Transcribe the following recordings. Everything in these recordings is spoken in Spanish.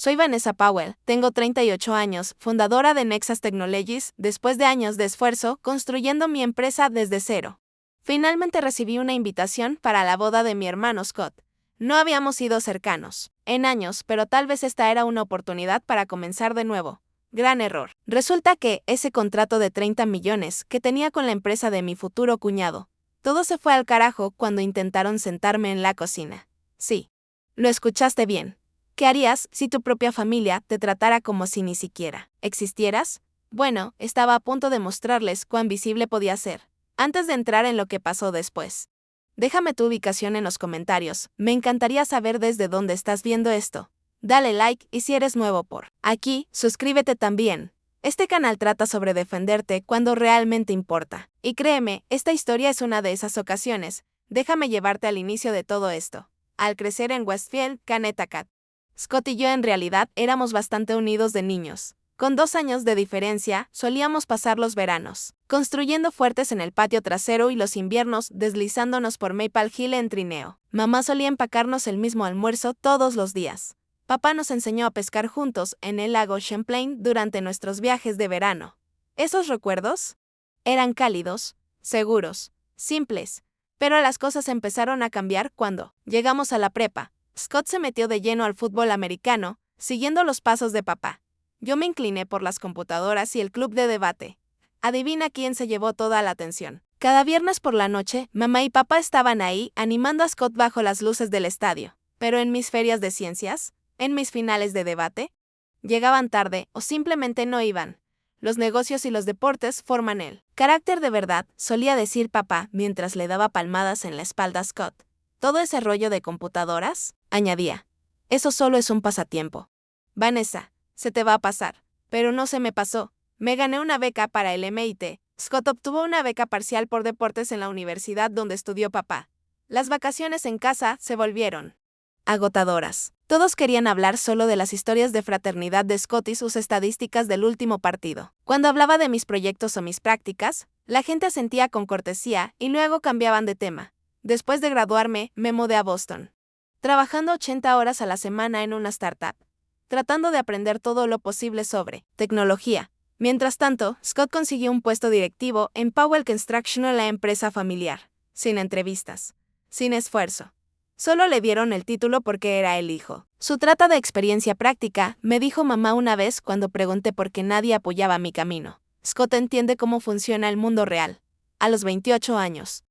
Soy Vanessa Powell, tengo 38 años, fundadora de Nexus Technologies, después de años de esfuerzo construyendo mi empresa desde cero. Finalmente recibí una invitación para la boda de mi hermano Scott. No habíamos sido cercanos en años, pero tal vez esta era una oportunidad para comenzar de nuevo. Gran error. Resulta que ese contrato de 30 millones que tenía con la empresa de mi futuro cuñado, todo se fue al carajo cuando intentaron sentarme en la cocina. Sí, lo escuchaste bien. ¿Qué harías si tu propia familia te tratara como si ni siquiera existieras? Bueno, estaba a punto de mostrarles cuán visible podía ser, antes de entrar en lo que pasó después. Déjame tu ubicación en los comentarios, me encantaría saber desde dónde estás viendo esto. Dale like y si eres nuevo por aquí, suscríbete también. Este canal trata sobre defenderte cuando realmente importa. Y créeme, esta historia es una de esas ocasiones. Déjame llevarte al inicio de todo esto. Al crecer en Westfield, Connecticut, Scott y yo en realidad éramos bastante unidos de niños. Con 2 años de diferencia, solíamos pasar los veranos construyendo fuertes en el patio trasero y los inviernos deslizándonos por Maple Hill en trineo. Mamá solía empacarnos el mismo almuerzo todos los días. Papá nos enseñó a pescar juntos en el lago Champlain durante nuestros viajes de verano. Esos recuerdos eran cálidos, seguros, simples, pero las cosas empezaron a cambiar cuando llegamos a la prepa. Scott se metió de lleno al fútbol americano, siguiendo los pasos de papá. Yo me incliné por las computadoras y el club de debate. Adivina quién se llevó toda la atención. Cada viernes por la noche, mamá y papá estaban ahí animando a Scott bajo las luces del estadio. Pero en mis ferias de ciencias, en mis finales de debate, llegaban tarde o simplemente no iban. Los negocios y los deportes forman el carácter de verdad, solía decir papá mientras le daba palmadas en la espalda a Scott. Todo ese rollo de computadoras, añadía. Eso solo es un pasatiempo. Vanessa, se te va a pasar. Pero no se me pasó. Me gané una beca para el MIT. Scott obtuvo una beca parcial por deportes en la universidad donde estudió papá. Las vacaciones en casa se volvieron agotadoras. Todos querían hablar solo de las historias de fraternidad de Scott y sus estadísticas del último partido. Cuando hablaba de mis proyectos o mis prácticas, la gente asentía con cortesía y luego cambiaban de tema. Después de graduarme, me mudé a Boston, trabajando 80 horas a la semana en una startup, tratando de aprender todo lo posible sobre tecnología. Mientras tanto, Scott consiguió un puesto directivo en Powell Construction, la empresa familiar, sin entrevistas, sin esfuerzo. Solo le dieron el título porque era el hijo. Su trata de experiencia práctica, me dijo mamá una vez cuando pregunté por qué nadie apoyaba mi camino. Scott entiende cómo funciona el mundo real. A los 28 años.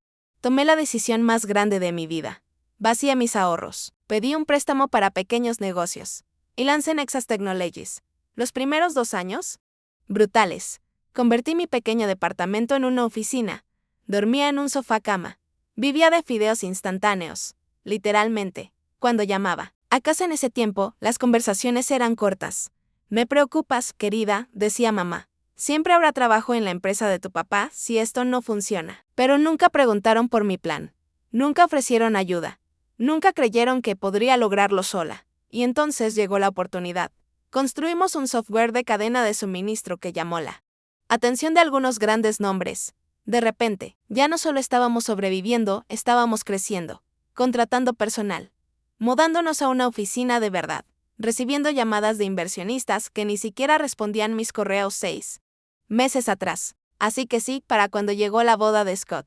Tomé la decisión más grande de mi vida. Vacié mis ahorros, pedí un préstamo para pequeños negocios y lancé Nexus Technologies. Los primeros 2 años, brutales. Convertí mi pequeño departamento en una oficina. Dormía en un sofá cama. Vivía de fideos instantáneos, literalmente. Cuando llamaba a casa en ese tiempo, las conversaciones eran cortas. Me preocupas, querida, decía mamá. Siempre habrá trabajo en la empresa de tu papá si esto no funciona. Pero nunca preguntaron por mi plan. Nunca ofrecieron ayuda. Nunca creyeron que podría lograrlo sola. Y entonces llegó la oportunidad. Construimos un software de cadena de suministro que llamó la atención de algunos grandes nombres. De repente, ya no solo estábamos sobreviviendo, estábamos creciendo, contratando personal, mudándonos a una oficina de verdad, recibiendo llamadas de inversionistas que ni siquiera respondían mis correos 6 meses atrás. Así que sí, para cuando llegó la boda de Scott,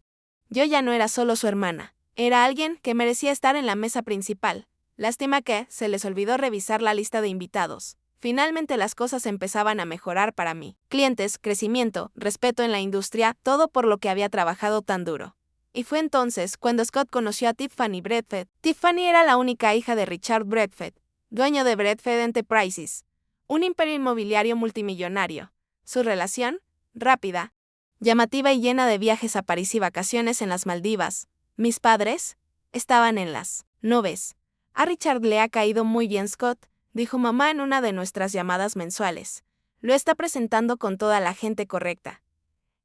yo ya no era solo su hermana, era alguien que merecía estar en la mesa principal. Lástima que se les olvidó revisar la lista de invitados. Finalmente las cosas empezaban a mejorar para mí. Clientes, crecimiento, respeto en la industria, todo por lo que había trabajado tan duro. Y fue entonces cuando Scott conoció a Tiffany Bradford. Tiffany era la única hija de Richard Bradford, dueño de Bradford Enterprises, un imperio inmobiliario multimillonario. Su relación, rápida, llamativa y llena de viajes a París y vacaciones en las Maldivas. Mis padres estaban en las nubes. A Richard le ha caído muy bien Scott, dijo mamá en una de nuestras llamadas mensuales. Lo está presentando con toda la gente correcta.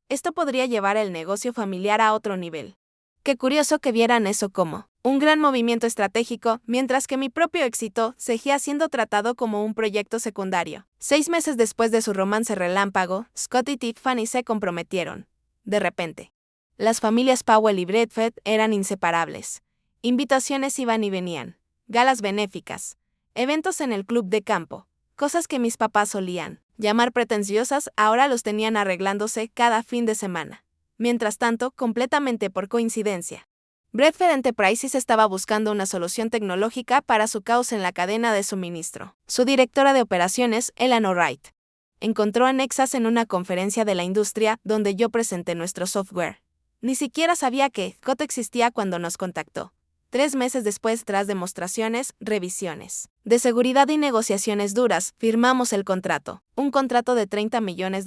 Esto podría llevar el negocio familiar a otro nivel. Qué curioso que vieran eso como un gran movimiento estratégico, mientras que mi propio éxito seguía siendo tratado como un proyecto secundario. 6 meses después de su romance relámpago, Scott y Tiffany se comprometieron. De repente, las familias Powell y Bradford eran inseparables. Invitaciones iban y venían, galas benéficas, eventos en el club de campo, Cosas que mis papás solían llamar pretenciosas ahora los tenían arreglándose cada fin de semana. Mientras tanto, completamente por coincidencia, Bradford Enterprises estaba buscando una solución tecnológica para su caos en la cadena de suministro. Su directora de operaciones, Eleanor Wright, encontró a Nexas en una conferencia de la industria donde yo presenté nuestro software. Ni siquiera sabía que Scott existía cuando nos contactó. 3 meses después, tras demostraciones, revisiones de seguridad y negociaciones duras, firmamos el contrato. Un contrato de $30 millones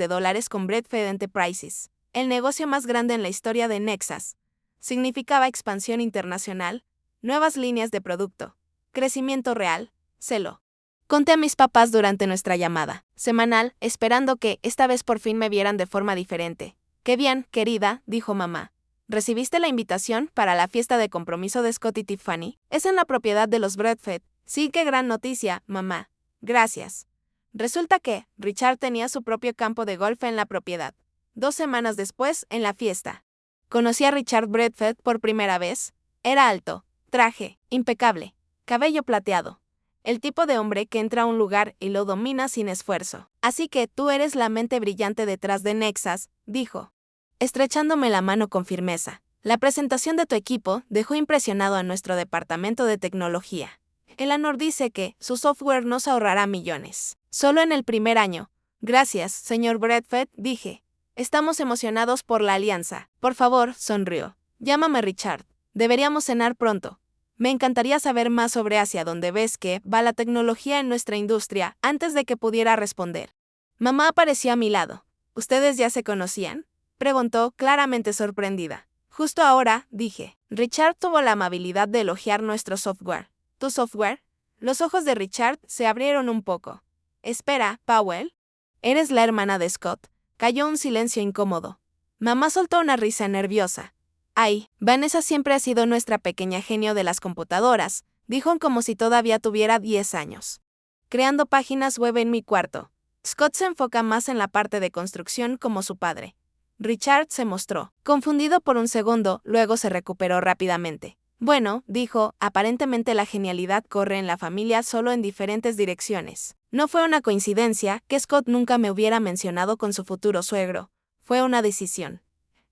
con Bradford Enterprises, el negocio más grande en la historia de Nexas. Significaba expansión internacional, nuevas líneas de producto, crecimiento real, celo. Conté a mis papás durante nuestra llamada semanal, esperando que, esta vez por fin me vieran de forma diferente. «Qué bien, querida», dijo mamá. «¿Recibiste la invitación para la fiesta de compromiso de Scott y Tiffany? Es en la propiedad de los Bradford». «Sí, qué gran noticia, mamá. Gracias». Resulta que Richard tenía su propio campo de golf en la propiedad. 2 semanas después, en la fiesta, conocí a Richard Bradford por primera vez. Era alto, traje, impecable, cabello plateado. El tipo de hombre que entra a un lugar y lo domina sin esfuerzo. «Así que tú eres la mente brillante detrás de Nexas», dijo, estrechándome la mano con firmeza. «La presentación de tu equipo dejó impresionado a nuestro departamento de tecnología. Eleanor dice que su software nos ahorrará millones. Solo en el primer año». «Gracias, señor Bradford», dije. «Estamos emocionados por la alianza». «Por favor», sonrió. «Llámame Richard. Deberíamos cenar pronto. Me encantaría saber más sobre hacia dónde ves que va la tecnología en nuestra industria». Antes de que pudiera responder, mamá apareció a mi lado. «¿Ustedes ya se conocían?», preguntó, claramente sorprendida. «Justo ahora», dije. Richard tuvo la amabilidad de elogiar nuestro software. «¿Tu software?». Los ojos de Richard se abrieron un poco. «Espera, Powell. ¿Eres la hermana de Scott?». Cayó un silencio incómodo. Mamá soltó una risa nerviosa. «Ay, Vanessa siempre ha sido nuestra pequeña genio de las computadoras», dijo como si todavía tuviera 10 años. «Creando páginas web en mi cuarto. Scott se enfoca más en la parte de construcción como su padre». Richard se mostró confundido por un segundo, luego se recuperó rápidamente. «Bueno», dijo, «aparentemente la genialidad corre en la familia, solo en diferentes direcciones. No fue una coincidencia que Scott nunca me hubiera mencionado con su futuro suegro. Fue una decisión.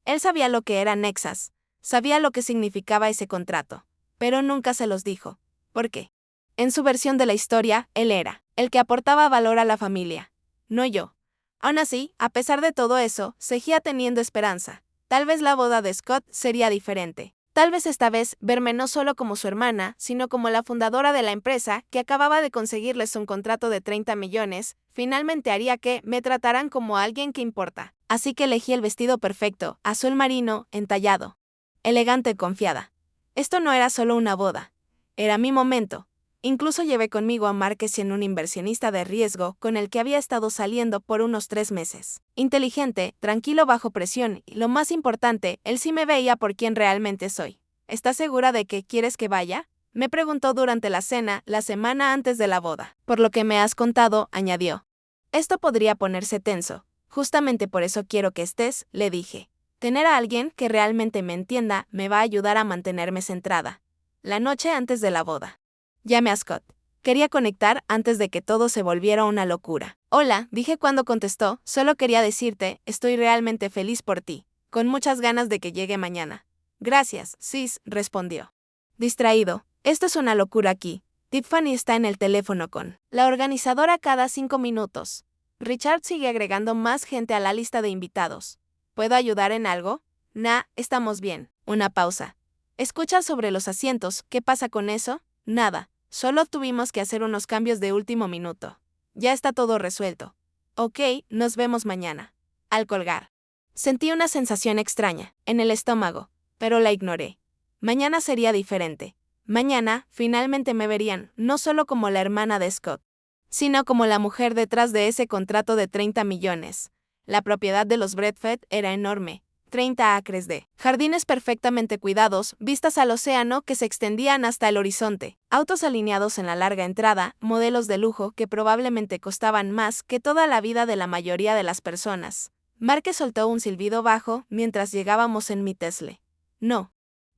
Él sabía lo que era Nexas, sabía lo que significaba ese contrato, pero nunca se los dijo. ¿Por qué? En su versión de la historia, él era el que aportaba valor a la familia, no yo. Aún así, a pesar de todo eso, seguía teniendo esperanza. Tal vez la boda de Scott sería diferente. Tal vez esta vez verme no solo como su hermana, sino como la fundadora de la empresa que acababa de conseguirles un contrato de 30 millones, finalmente haría que me trataran como alguien que importa. Así que elegí el vestido perfecto, azul marino, entallado. Elegante y confiada. Esto no era solo una boda. Era mi momento. Incluso llevé conmigo a Márquez, un inversionista de riesgo con el que había estado saliendo por unos 3 meses. Inteligente, tranquilo bajo presión y, lo más importante, él sí me veía por quien realmente soy. «¿Estás segura de que quieres que vaya?», me preguntó durante la cena la semana antes de la boda. «Por lo que me has contado», añadió, «esto podría ponerse tenso. Justamente por eso quiero que estés», le dije. «Tener a alguien que realmente me entienda me va a ayudar a mantenerme centrada». La noche antes de la boda, llamé a Scott. Quería conectar antes de que todo se volviera una locura. «Hola», dije cuando contestó, «solo quería decirte, estoy realmente feliz por ti. Con muchas ganas de que llegue mañana». «Gracias, sis», respondió. Distraído. «Esto es una locura aquí. Tiffany está en el teléfono con la organizadora cada 5 minutos. Richard sigue agregando más gente a la lista de invitados. ¿Puedo ayudar en algo?». «Nah, estamos bien». Una pausa. «¿Escuchas sobre los asientos? ¿Qué pasa con eso?». «Nada. Solo tuvimos que hacer unos cambios de último minuto. Ya está todo resuelto». «Ok, nos vemos mañana». Al colgar, sentí una sensación extraña en el estómago, pero la ignoré. Mañana sería diferente. Mañana, finalmente me verían, no solo como la hermana de Scott, sino como la mujer detrás de ese contrato de 30 millones. La propiedad de los Bradford era enorme. 30 acres de jardines perfectamente cuidados, vistas al océano que se extendían hasta el horizonte, autos alineados en la larga entrada, modelos de lujo que probablemente costaban más que toda la vida de la mayoría de las personas. Márquez soltó un silbido bajo mientras llegábamos en mi Tesla. «No.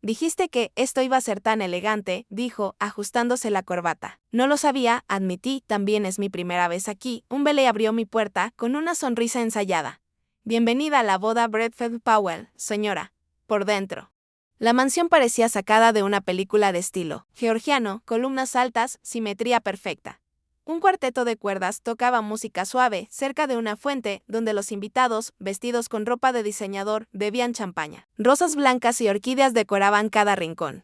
Dijiste que esto iba a ser tan elegante, dijo, ajustándose la corbata. No lo sabía, admití, también es mi primera vez aquí. Un Bailey abrió mi puerta con una sonrisa ensayada. Bienvenida a la boda Bradford Powell, señora. Por dentro. La mansión parecía sacada de una película de estilo georgiano, columnas altas, simetría perfecta. Un cuarteto de cuerdas tocaba música suave cerca de una fuente donde los invitados, vestidos con ropa de diseñador, bebían champaña. Rosas blancas y orquídeas decoraban cada rincón.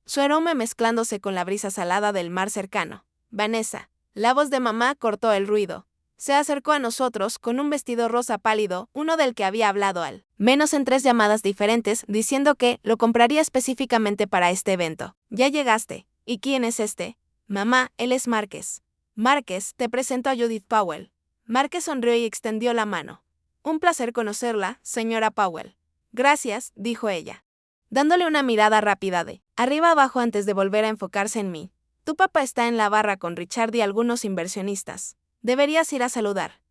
Su aroma mezclándose con la brisa salada del mar cercano. Vanessa, la voz de mamá cortó el ruido. Se acercó a nosotros con un vestido rosa pálido, uno del que había hablado al menos en 3 llamadas diferentes, diciendo que lo compraría específicamente para este evento. Ya llegaste. ¿Y quién es este? Mamá, él es Márquez. Márquez, te presento a Judith Powell. Márquez sonrió y extendió la mano. Un placer conocerla, señora Powell. Gracias, dijo ella, dándole una mirada rápida de arriba abajo antes de volver a enfocarse en mí. Tu papá está en la barra con Richard y algunos inversionistas. Deberías ir a saludar.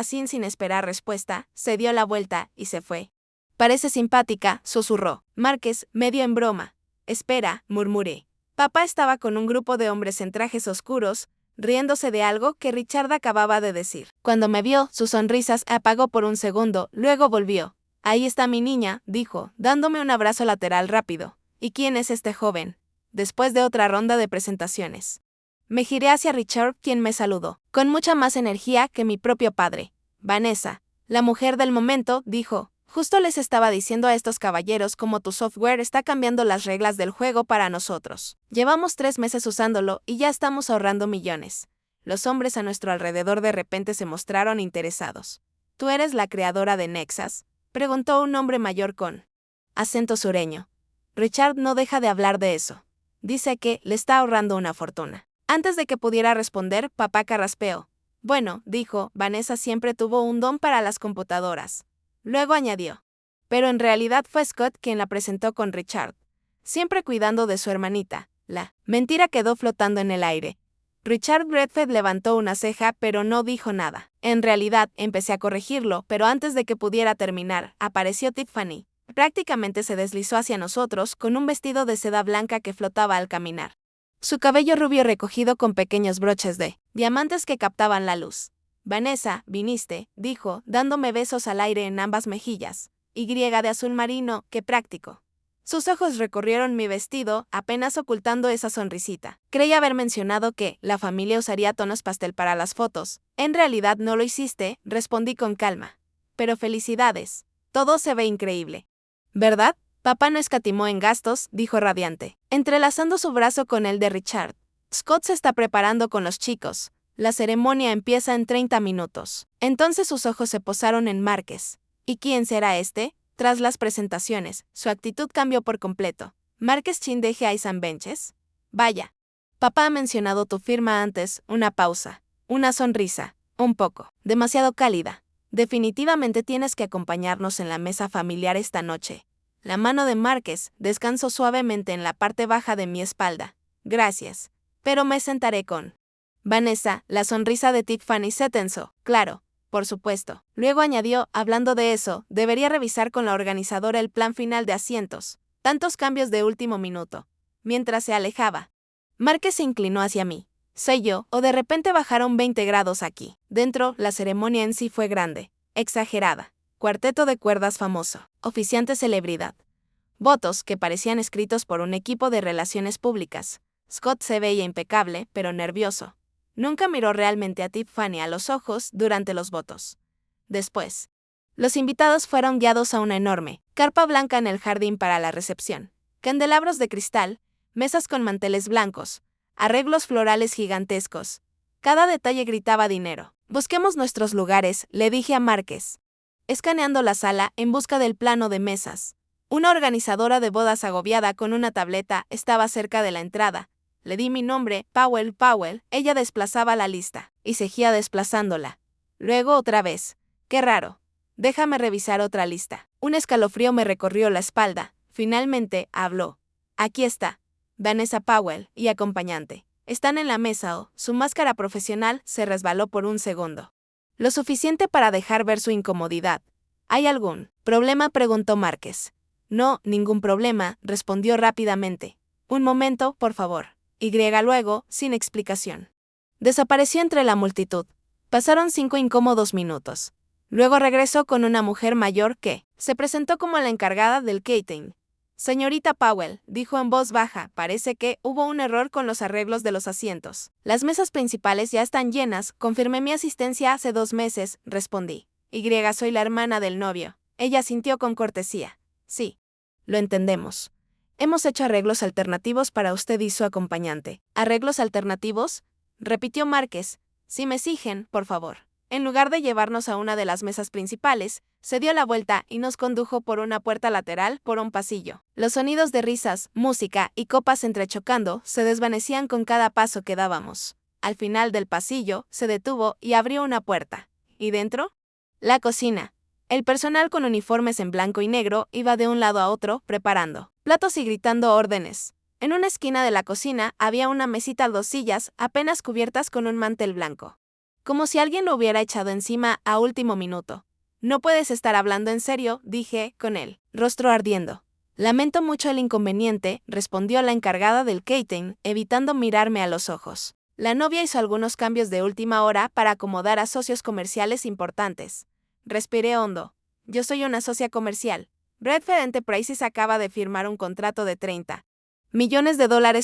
Sin esperar respuesta, se dio la vuelta y se fue. Parece simpática, susurró. Márquez, medio en broma. Espera, murmuré. Papá estaba con un grupo de hombres en trajes oscuros, riéndose de algo que Richard acababa de decir. Cuando me vio, su sonrisa se apagó por un segundo, luego volvió. Ahí está mi niña, dijo, dándome un abrazo lateral rápido. ¿Y quién es este joven? Después de otra ronda de presentaciones. Me giré hacia Richard, quien me saludó, con mucha más energía que mi propio padre. Vanessa, la mujer del momento, dijo. Justo les estaba diciendo a estos caballeros cómo tu software está cambiando las reglas del juego para nosotros. Llevamos 3 meses usándolo y ya estamos ahorrando millones. Los hombres a nuestro alrededor de repente se mostraron interesados. ¿Tú eres la creadora de Nexus?, preguntó un hombre mayor con acento sureño. Richard no deja de hablar de eso. Dice que le está ahorrando una fortuna. Antes de que pudiera responder, papá carraspeó. Bueno, dijo, Vanessa siempre tuvo un don para las computadoras. Luego añadió. Pero en realidad fue Scott quien la presentó con Richard. Siempre cuidando de su hermanita. La mentira quedó flotando en el aire. Richard Bradford levantó una ceja pero no dijo nada. En realidad, empecé a corregirlo, pero antes de que pudiera terminar, apareció Tiffany. Prácticamente se deslizó hacia nosotros con un vestido de seda blanca que flotaba al caminar. Su cabello rubio recogido con pequeños broches de diamantes que captaban la luz. Vanessa, viniste, dijo, dándome besos al aire en ambas mejillas. Y de azul marino, qué práctico. Sus ojos recorrieron mi vestido, apenas ocultando esa sonrisita. Creí haber mencionado que la familia usaría tonos pastel para las fotos. En realidad no lo hiciste, respondí con calma. Pero felicidades. Todo se ve increíble. ¿Verdad? Papá no escatimó en gastos, dijo radiante, entrelazando su brazo con el de Richard. Scott se está preparando con los chicos. La ceremonia empieza en 30 minutos. Entonces sus ojos se posaron en Márquez. ¿Y quién será este? Tras las presentaciones, su actitud cambió por completo. ¿Márquez Chin de Heisan Benches? Vaya. Papá ha mencionado tu firma antes, una pausa. Una sonrisa. Un poco. Demasiado cálida. Definitivamente tienes que acompañarnos en la mesa familiar esta noche. La mano de Márquez descansó suavemente en la parte baja de mi espalda. Gracias. Pero me sentaré con Vanessa. La sonrisa de Tiffany se tensó. Claro. Por supuesto. Luego añadió, hablando de eso, debería revisar con la organizadora el plan final de asientos. Tantos cambios de último minuto. Mientras se alejaba, Márquez se inclinó hacia mí. Soy yo, o de repente bajaron 20 grados aquí. Dentro, la ceremonia en sí fue grande, exagerada. Cuarteto de cuerdas famoso. Oficiante celebridad. Votos que parecían escritos por un equipo de relaciones públicas. Scott se veía impecable, pero nervioso. Nunca miró realmente a Tiffany a los ojos durante los votos. Después, los invitados fueron guiados a una enorme carpa blanca en el jardín para la recepción. Candelabros de cristal, mesas con manteles blancos, arreglos florales gigantescos. Cada detalle gritaba dinero. Busquemos nuestros lugares, le dije a Márquez, escaneando la sala en busca del plano de mesas. Una organizadora de bodas agobiada con una tableta estaba cerca de la entrada. Le di mi nombre, Powell. Ella desplazaba la lista, y seguía desplazándola. Luego otra vez. Qué raro. Déjame revisar otra lista. Un escalofrío me recorrió la espalda. Finalmente, habló. Aquí está. Vanessa Powell y acompañante. Están en la mesa su máscara profesional se resbaló por un segundo. Lo suficiente para dejar ver su incomodidad. ¿Hay algún problema?, preguntó Márquez. No, ningún problema, respondió rápidamente. Un momento, por favor. Y luego, sin explicación. Desapareció entre la multitud. Pasaron 5 incómodos minutos. Luego regresó con una mujer mayor que se presentó como la encargada del catering. Señorita Powell, dijo en voz baja, parece que hubo un error con los arreglos de los asientos. Las mesas principales ya están llenas, confirmé mi asistencia hace 2 meses, respondí. Soy la hermana del novio. Ella asintió con cortesía. Sí. Lo entendemos. Hemos hecho arreglos alternativos para usted y su acompañante. ¿Arreglos alternativos? Repitió Márquez. Si me exigen, por favor. En lugar de llevarnos a una de las mesas principales, se dio la vuelta y nos condujo por una puerta lateral por un pasillo. Los sonidos de risas, música y copas entrechocando se desvanecían con cada paso que dábamos. Al final del pasillo, se detuvo y abrió una puerta. ¿Y dentro? La cocina. El personal con uniformes en blanco y negro iba de un lado a otro, preparando platos y gritando órdenes. En una esquina de la cocina había una mesita a 2 sillas, apenas cubiertas con un mantel blanco. Como si alguien lo hubiera echado encima a último minuto. No puedes estar hablando en serio, dije, con el rostro ardiendo. Lamento mucho el inconveniente, respondió la encargada del catering, evitando mirarme a los ojos. La novia hizo algunos cambios de última hora para acomodar a socios comerciales importantes. Respiré hondo. Yo soy una socia comercial. Bradford Enterprises acaba de firmar un contrato de $30 millones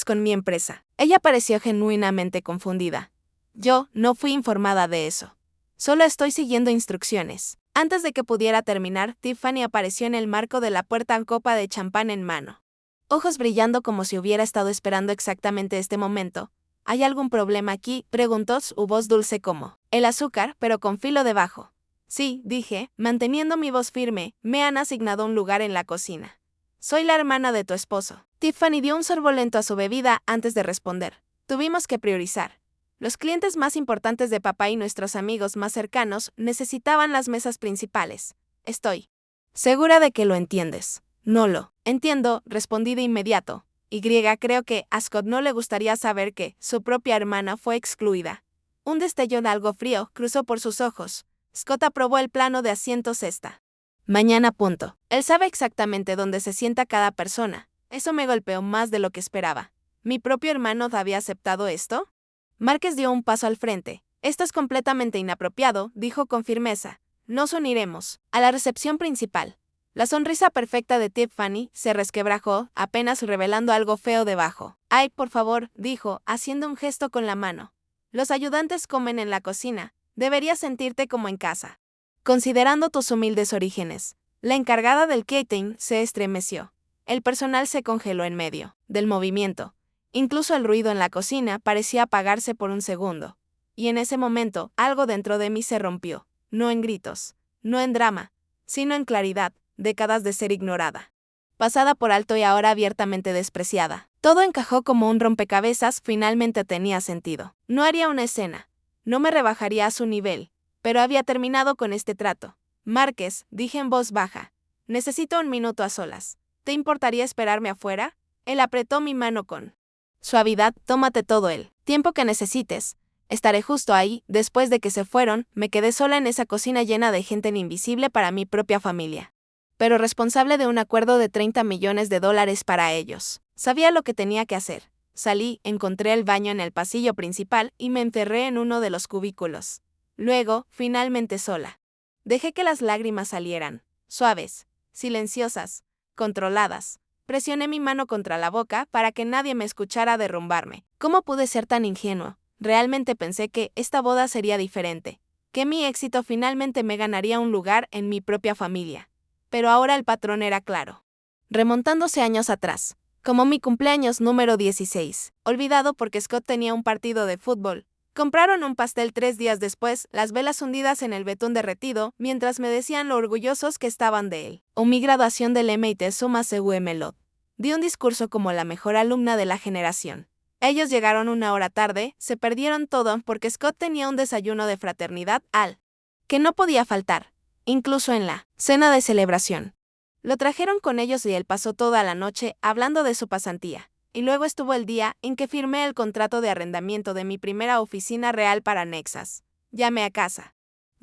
con mi empresa. Ella pareció genuinamente confundida. Yo no fui informada de eso. Solo estoy siguiendo instrucciones. Antes de que pudiera terminar, Tiffany apareció en el marco de la puerta con copa de champán en mano. Ojos brillando como si hubiera estado esperando exactamente este momento. ¿Hay algún problema aquí?, preguntó, su voz dulce como el azúcar, pero con filo debajo. Sí, dije, manteniendo mi voz firme, me han asignado un lugar en la cocina. Soy la hermana de tu esposo. Tiffany dio un sorbo lento a su bebida antes de responder. Tuvimos que priorizar. Los clientes más importantes de papá y nuestros amigos más cercanos necesitaban las mesas principales. Estoy segura de que lo entiendes. No lo entiendo, respondí de inmediato. Creo que a Scott no le gustaría saber que su propia hermana fue excluida. Un destello algo frío cruzó por sus ojos. Scott aprobó el plano de asientos esta mañana. Él sabe exactamente dónde se sienta cada persona. Eso me golpeó más de lo que esperaba. ¿Mi propio hermano había aceptado esto? Márquez dio un paso al frente. Esto es completamente inapropiado, dijo con firmeza. Nos uniremos a la recepción principal. La sonrisa perfecta de Tiffany se resquebrajó, apenas revelando algo feo debajo. Ay, por favor, dijo, haciendo un gesto con la mano. Los ayudantes comen en la cocina. Deberías sentirte como en casa. Considerando tus humildes orígenes. La encargada del catering se estremeció. El personal se congeló en medio del movimiento. Incluso el ruido en la cocina parecía apagarse por un segundo. Y en ese momento, algo dentro de mí se rompió. No en gritos, no en drama, sino en claridad, décadas de ser ignorada. Pasada por alto y ahora abiertamente despreciada. Todo encajó como un rompecabezas, finalmente tenía sentido. No haría una escena. No me rebajaría a su nivel. Pero había terminado con este trato. Márquez, dije en voz baja. Necesito un minuto a solas. ¿Te importaría esperarme afuera? Él apretó mi mano con suavidad. Tómate todo el tiempo que necesites. Estaré justo ahí. Después de que se fueron, me quedé sola en esa cocina llena de gente invisible para mi propia familia. Pero responsable de un acuerdo de $30 millones para ellos. Sabía lo que tenía que hacer. Salí, encontré el baño en el pasillo principal y me encerré en uno de los cubículos. Luego, finalmente sola. Dejé que las lágrimas salieran, suaves, silenciosas, controladas. Presioné mi mano contra la boca para que nadie me escuchara derrumbarme. ¿Cómo pude ser tan ingenuo? Realmente pensé que esta boda sería diferente, que mi éxito finalmente me ganaría un lugar en mi propia familia. Pero ahora el patrón era claro. Remontándose años atrás, como mi cumpleaños número 16, olvidado porque Scott tenía un partido de fútbol. Compraron un pastel 3 días después, las velas hundidas en el betún derretido, mientras me decían lo orgullosos que estaban de él. O mi graduación del MIT Summa Melot. Di un discurso como la mejor alumna de la generación. Ellos llegaron 1 hora tarde, se perdieron todo porque Scott tenía un desayuno de fraternidad al que no podía faltar, incluso en la cena de celebración. Lo trajeron con ellos y él pasó toda la noche hablando de su pasantía. Y luego estuvo el día en que firmé el contrato de arrendamiento de mi primera oficina real para Nexas. Llamé a casa.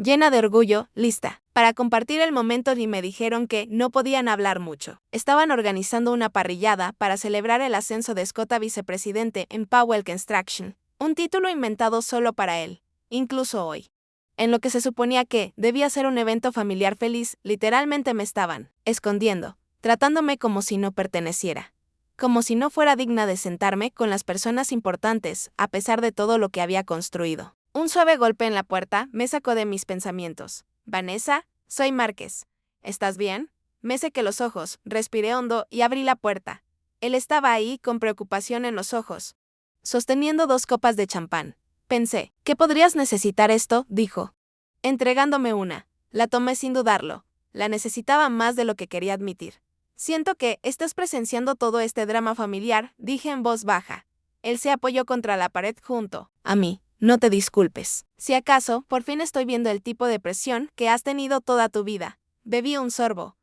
llena de orgullo, lista para compartir el momento y me dijeron que no podían hablar mucho. Estaban organizando una parrillada para celebrar el ascenso de Scott a vicepresidente en Powell Construction, un título inventado solo para él, incluso hoy. En lo que se suponía que debía ser un evento familiar feliz, literalmente me estaban escondiendo, tratándome como si no perteneciera. Como si no fuera digna de sentarme con las personas importantes, a pesar de todo lo que había construido. Un suave golpe en la puerta me sacó de mis pensamientos. Vanessa, soy Márquez. ¿Estás bien? Me sequé los ojos, respiré hondo y abrí la puerta. Él estaba ahí con preocupación en los ojos, sosteniendo 2 copas de champán. Pensé, ¿qué podrías necesitar esto?, dijo, entregándome una. La tomé sin dudarlo. La necesitaba más de lo que quería admitir. Siento que estás presenciando todo este drama familiar, dije en voz baja. Él se apoyó contra la pared junto a mí. No te disculpes. Si acaso, por fin estoy viendo el tipo de presión que has tenido toda tu vida. Bebí un sorbo.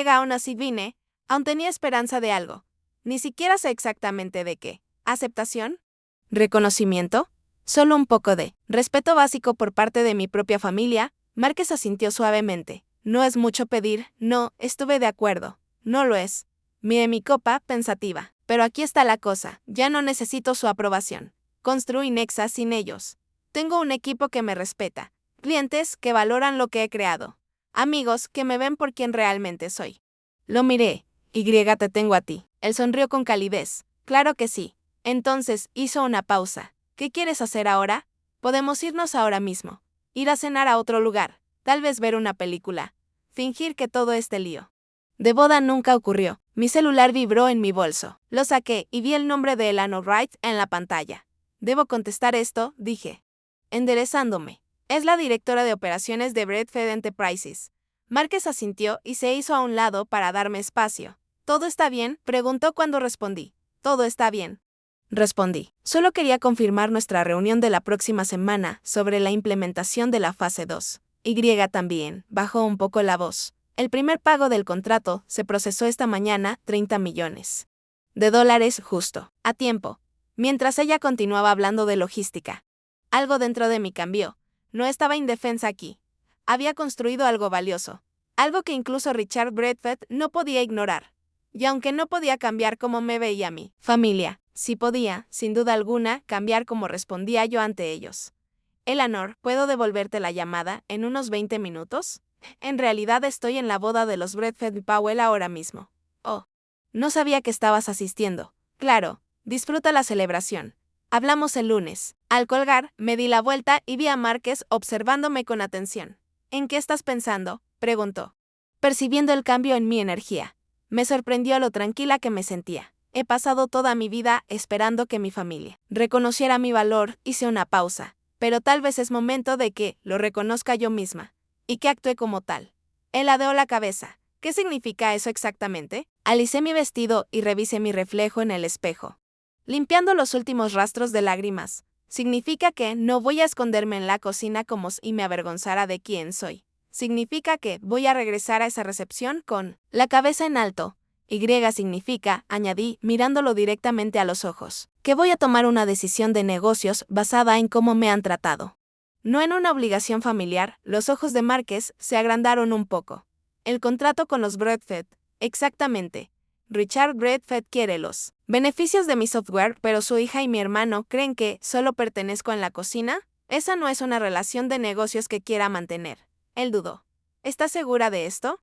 Aún así vine, aún tenía esperanza de algo. Ni siquiera sé exactamente de qué. ¿Aceptación? ¿Reconocimiento? Solo un poco de respeto básico por parte de mi propia familia. Márquez asintió suavemente. No es mucho pedir, no, estuve de acuerdo. No lo es. Miré mi copa, pensativa. Pero aquí está la cosa, ya no necesito su aprobación. Construí Nexas sin ellos. Tengo un equipo que me respeta, clientes que valoran lo que he creado, amigos que me ven por quien realmente soy. Lo miré. Te tengo a ti. Él sonrió con calidez. Claro que sí. Entonces hizo una pausa. ¿Qué quieres hacer ahora? Podemos irnos ahora mismo. Ir a cenar a otro lugar. Tal vez ver una película. Fingir que todo este lío de boda nunca ocurrió. Mi celular vibró en mi bolso. Lo saqué y vi el nombre de Eleanor Wright en la pantalla. Debo contestar esto, dije, enderezándome. Es la directora de operaciones de Bradford Enterprises. Márquez asintió y se hizo a un lado para darme espacio. ¿Todo está bien?, preguntó cuando respondí. Todo está bien. Respondí. Solo quería confirmar nuestra reunión de la próxima semana sobre la implementación de la fase 2. También bajó un poco la voz. El primer pago del contrato se procesó esta mañana, $30 millones de dólares justo, a tiempo. Mientras ella continuaba hablando de logística. Algo dentro de mí cambió. No estaba indefensa aquí. Había construido algo valioso. Algo que incluso Richard Bradford no podía ignorar. Y aunque no podía cambiar cómo me veía a mi familia, sí podía, sin duda alguna, cambiar cómo respondía yo ante ellos. Eleanor, ¿puedo devolverte la llamada en unos 20 minutos? En realidad estoy en la boda de los Bradford y Powell ahora mismo. Oh. No sabía que estabas asistiendo. Claro. Disfruta la celebración. Hablamos el lunes. Al colgar, me di la vuelta y vi a Márquez observándome con atención. ¿En qué estás pensando?, preguntó, percibiendo el cambio en mi energía. Me sorprendió lo tranquila que me sentía. He pasado toda mi vida esperando que mi familia reconociera mi valor. Hice una pausa, pero tal vez es momento de que lo reconozca yo misma, y que actúe como tal. Él ladeó la cabeza. ¿Qué significa eso exactamente? Alicé mi vestido y revisé mi reflejo en el espejo, limpiando los últimos rastros de lágrimas. Significa que no voy a esconderme en la cocina como si me avergonzara de quién soy. Significa que voy a regresar a esa recepción con la cabeza en alto. Significa, añadí, mirándolo directamente a los ojos, que voy a tomar una decisión de negocios basada en cómo me han tratado. No en una obligación familiar. Los ojos de Márquez se agrandaron un poco. El contrato con los Bradford. Exactamente. Richard Bradford quiere los beneficios de mi software, pero su hija y mi hermano creen que solo pertenezco en la cocina. Esa no es una relación de negocios que quiera mantener. Él dudó. ¿Estás segura de esto?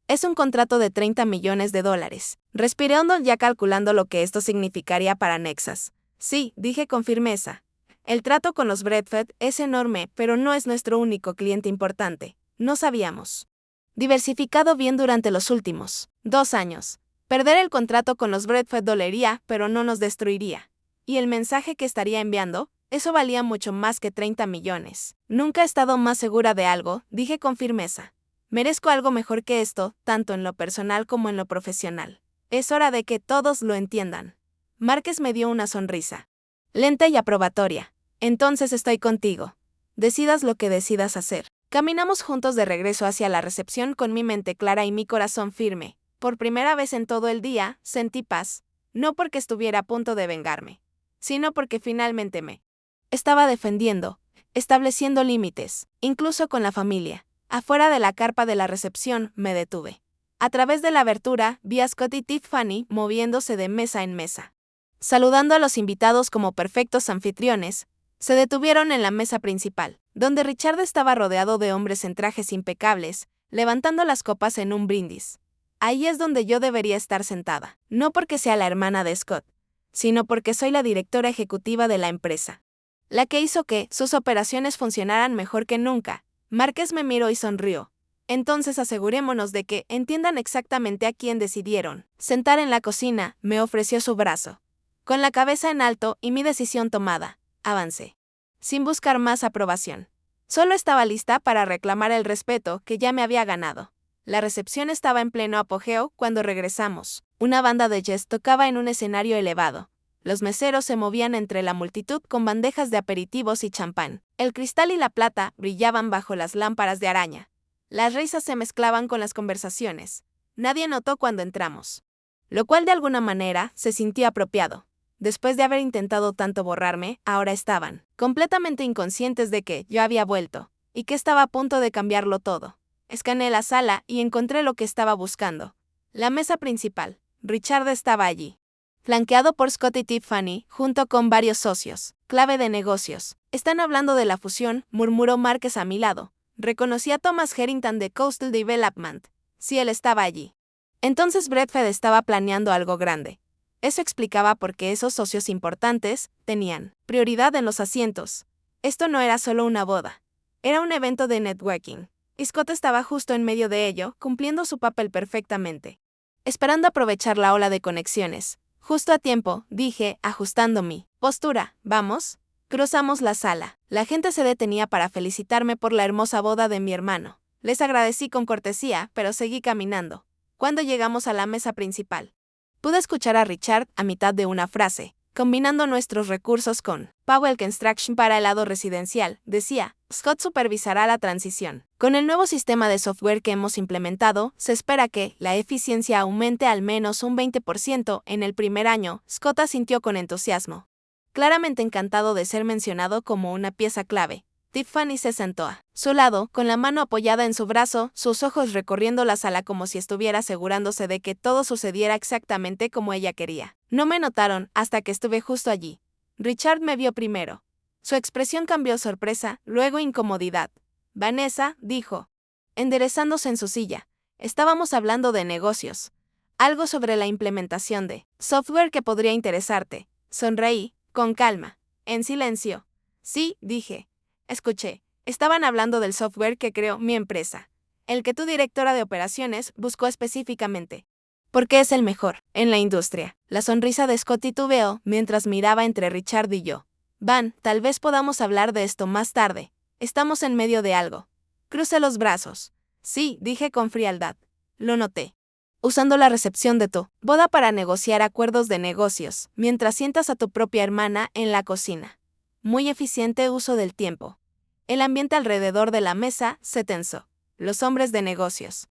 Es un contrato de $30 millones de dólares. Respiré hondo ya calculando lo que esto significaría para Nexas. Sí, dije con firmeza. El trato con los Bradford es enorme, pero no es nuestro único cliente importante. No sabíamos diversificado bien durante los últimos 2 años. Perder el contrato con los Bradford dolería, pero no nos destruiría. ¿Y el mensaje que estaría enviando? Eso valía mucho más que 30 millones. Nunca he estado más segura de algo, dije con firmeza. Merezco algo mejor que esto, tanto en lo personal como en lo profesional. Es hora de que todos lo entiendan. Márquez me dio una sonrisa lenta y aprobatoria. Entonces estoy contigo. Decidas lo que decidas hacer. Caminamos juntos de regreso hacia la recepción con mi mente clara y mi corazón firme. Por primera vez en todo el día, sentí paz, no porque estuviera a punto de vengarme, sino porque finalmente me estaba defendiendo. estableciendo límites, incluso con la familia. Afuera de la carpa de la recepción, me detuve. A través de la abertura, vi a Scott y Tiffany moviéndose de mesa en mesa. Saludando a los invitados como perfectos anfitriones, se detuvieron en la mesa principal, donde Richard estaba rodeado de hombres en trajes impecables, levantando las copas en un brindis. Ahí es donde yo debería estar sentada, no porque sea la hermana de Scott, sino porque soy la directora ejecutiva de la empresa, la que hizo que sus operaciones funcionaran mejor que nunca. Márquez me miró y sonrió. Entonces asegurémonos de que entiendan exactamente a quién decidieron sentar en la cocina. Me ofreció su brazo. Con la cabeza en alto y mi decisión tomada, avancé, sin buscar más aprobación. Solo estaba lista para reclamar el respeto que ya me había ganado. La recepción estaba en pleno apogeo cuando regresamos. Una banda de jazz tocaba en un escenario elevado. Los meseros se movían entre la multitud con bandejas de aperitivos y champán. El cristal y la plata brillaban bajo las lámparas de araña. Las risas se mezclaban con las conversaciones. Nadie notó cuando entramos, lo cual de alguna manera se sintió apropiado. Después de haber intentado tanto borrarme, ahora estaban completamente inconscientes de que yo había vuelto, y que estaba a punto de cambiarlo todo. Escaneé la sala y encontré lo que estaba buscando. La mesa principal. Richard estaba allí, flanqueado por Scott y Tiffany, junto con varios socios clave de negocios. Están hablando de la fusión, murmuró Márquez a mi lado. Reconocí a Thomas Harrington de Coastal Development. Sí, él estaba allí. Entonces Bradford estaba planeando algo grande. Eso explicaba por qué esos socios importantes tenían prioridad en los asientos. Esto no era solo una boda. Era un evento de networking. Y Scott estaba justo en medio de ello, cumpliendo su papel perfectamente. Esperando aprovechar la ola de conexiones. Justo a tiempo, dije, ajustando mi postura. ¿Vamos? Cruzamos la sala. La gente se detenía para felicitarme por la hermosa boda de mi hermano. Les agradecí con cortesía, pero seguí caminando. Cuando llegamos a la mesa principal, pude escuchar a Richard a mitad de una frase, combinando nuestros recursos con Powell Construction para el lado residencial. Decía, Scott supervisará la transición. Con el nuevo sistema de software que hemos implementado, se espera que la eficiencia aumente al menos un 20% en el primer año. Scott asintió con entusiasmo, claramente encantado de ser mencionado como una pieza clave. Tiffany se sentó a su lado, con la mano apoyada en su brazo, sus ojos recorriendo la sala como si estuviera asegurándose de que todo sucediera exactamente como ella quería. No me notaron hasta que estuve justo allí. Richard me vio primero. Su expresión cambió sorpresa, luego incomodidad. Vanessa, dijo, enderezándose en su silla. Estábamos hablando de negocios. Algo sobre la implementación de software que podría interesarte. Sonreí, con calma, en silencio. Sí, dije. Escuché, estaban hablando del software que creó mi empresa, el que tu directora de operaciones buscó específicamente, porque es el mejor en la industria. La sonrisa de Scott titubeó mientras miraba entre Richard y yo. Van, tal vez podamos hablar de esto más tarde. Estamos en medio de algo. Crucé los brazos. Sí, dije con frialdad. Lo noté. Usando la recepción de tu boda para negociar acuerdos de negocios, mientras sientas a tu propia hermana en la cocina. Muy eficiente uso del tiempo. El ambiente alrededor de la mesa se tensó. Los hombres de negocios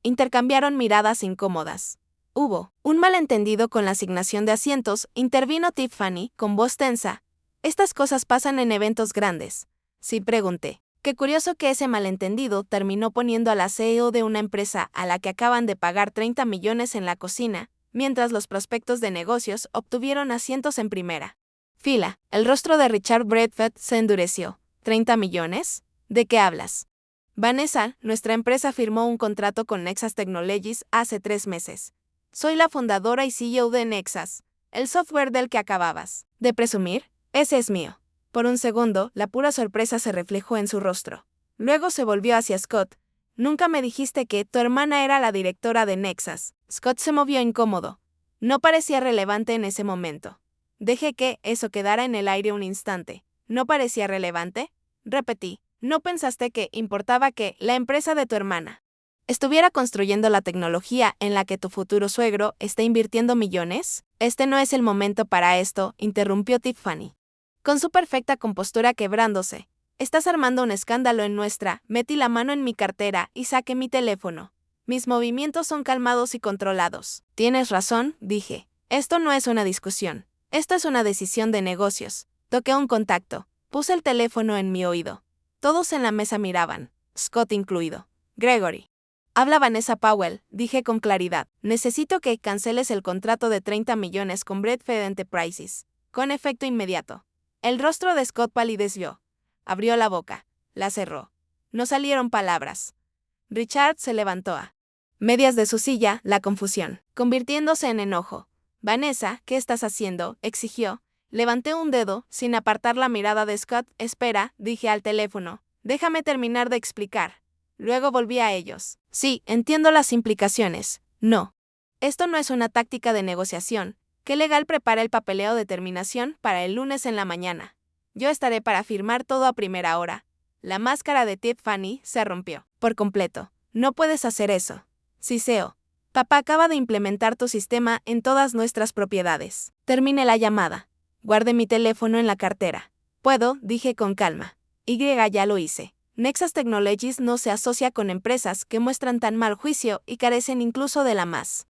intercambiaron miradas incómodas. Hubo un malentendido con la asignación de asientos. Intervino Tiffany con voz tensa. Estas cosas pasan en eventos grandes. Sí, pregunté. Qué curioso que ese malentendido terminó poniendo a la CEO de una empresa a la que acaban de pagar 30 millones en la cocina, mientras los prospectos de negocios obtuvieron asientos en primera fila. El rostro de Richard Bradford se endureció. ¿30 millones? ¿De qué hablas? Vanessa, nuestra empresa firmó un contrato con Nexus Technologies hace 3 meses. Soy la fundadora y CEO de Nexus, el software del que acababas de presumir. Ese es mío. Por un segundo, la pura sorpresa se reflejó en su rostro. Luego se volvió hacia Scott. Nunca me dijiste que tu hermana era la directora de Nexus. Scott se movió incómodo. No parecía relevante en ese momento. Dejé que eso quedara en el aire un instante. ¿No parecía relevante? Repetí. ¿No pensaste que importaba que la empresa de tu hermana estuviera construyendo la tecnología en la que tu futuro suegro está invirtiendo millones? Este no es el momento para esto, interrumpió Tiffany, con su perfecta compostura quebrándose. Estás armando un escándalo en nuestra. Metí la mano en mi cartera y saqué mi teléfono. Mis movimientos son calmados y controlados. Tienes razón, dije. Esto no es una discusión. Esto es una decisión de negocios. Toqué un contacto. Puse el teléfono en mi oído. Todos en la mesa miraban, Scott incluido. Gregory. Habla Vanessa Powell, dije con claridad. Necesito que canceles el contrato de 30 millones con Bradford Enterprises. Con efecto inmediato. El rostro de Scott palideció. Abrió la boca. La cerró. No salieron palabras. Richard se levantó a medias de su silla, la confusión, convirtiéndose en enojo. Vanessa, ¿qué estás haciendo?, exigió. Levanté un dedo, sin apartar la mirada de Scott. Espera, dije al teléfono. Déjame terminar de explicar. Luego volví a ellos. Sí, entiendo las implicaciones. No. Esto no es una táctica de negociación. ¿Qué legal prepara el papeleo de terminación para el lunes en la mañana? Yo estaré para firmar todo a primera hora. La máscara de Tiffany se rompió por completo. No puedes hacer eso. Siseo. Papá acaba de implementar tu sistema en todas nuestras propiedades. Terminé la llamada. Guardé mi teléfono en la cartera. Puedo, dije con calma. Ya lo hice. Nexas Technologies no se asocia con empresas que muestran tan mal juicio y carecen incluso de la más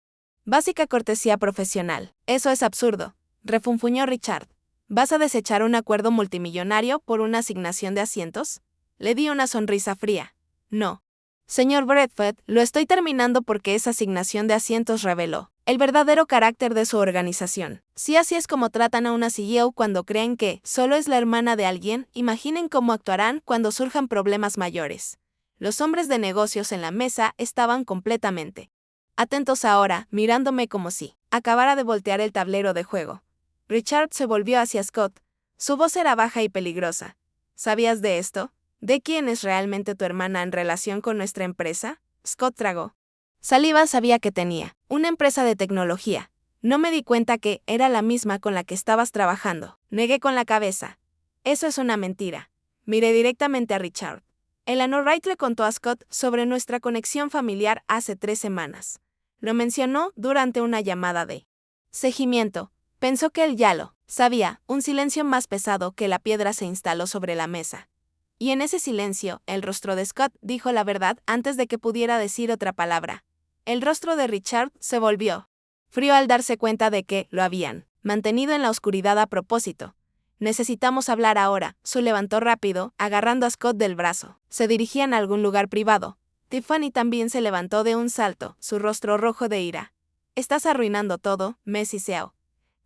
básica cortesía profesional. Eso es absurdo, refunfuñó Richard. ¿Vas a desechar un acuerdo multimillonario por una asignación de asientos? Le di una sonrisa fría. No. Señor Bradford, lo estoy terminando porque esa asignación de asientos reveló el verdadero carácter de su organización. Si así es como tratan a una CEO cuando creen que solo es la hermana de alguien, imaginen cómo actuarán cuando surjan problemas mayores. Los hombres de negocios en la mesa estaban completamente atentos ahora, mirándome como si acabara de voltear el tablero de juego. Richard se volvió hacia Scott. Su voz era baja y peligrosa. ¿Sabías de esto? ¿De quién es realmente tu hermana en relación con nuestra empresa? Scott tragó saliva. Sabía que tenía una empresa de tecnología. No me di cuenta que era la misma con la que estabas trabajando. Negué con la cabeza. Eso es una mentira. Miré directamente a Richard. Eleanor Wright le contó a Scott sobre nuestra conexión familiar hace 3 semanas. Lo mencionó durante una llamada de seguimiento. Pensó que él ya lo sabía. Un silencio más pesado que la piedra se instaló sobre la mesa. Y en ese silencio, el rostro de Scott dijo la verdad antes de que pudiera decir otra palabra. El rostro de Richard se volvió frío al darse cuenta de que lo habían mantenido en la oscuridad a propósito. Necesitamos hablar ahora. Sue levantó rápido, agarrando a Scott del brazo. Se dirigían a algún lugar privado. Tiffany también se levantó de un salto, su rostro rojo de ira. Estás arruinando todo, Messi Seo.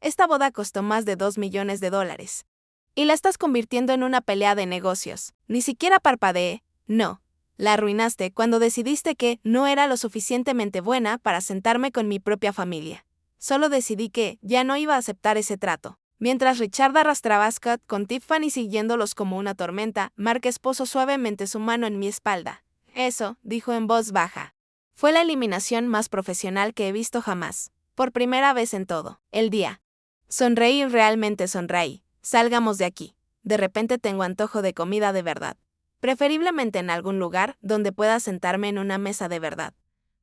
Esta boda costó más de $2 millones. Y la estás convirtiendo en una pelea de negocios. Ni siquiera parpadeé. No. La arruinaste cuando decidiste que no era lo suficientemente buena para sentarme con mi propia familia. Solo decidí que ya no iba a aceptar ese trato. Mientras Richard arrastraba a Scott con Tiffany siguiéndolos como una tormenta, Mark posó suavemente su mano en mi espalda. Eso, dijo en voz baja. Fue la eliminación más profesional que he visto jamás. Por primera vez en todo el día. Sonreí, realmente sonreí. Salgamos de aquí. De repente tengo antojo de comida de verdad. Preferiblemente en algún lugar donde pueda sentarme en una mesa de verdad.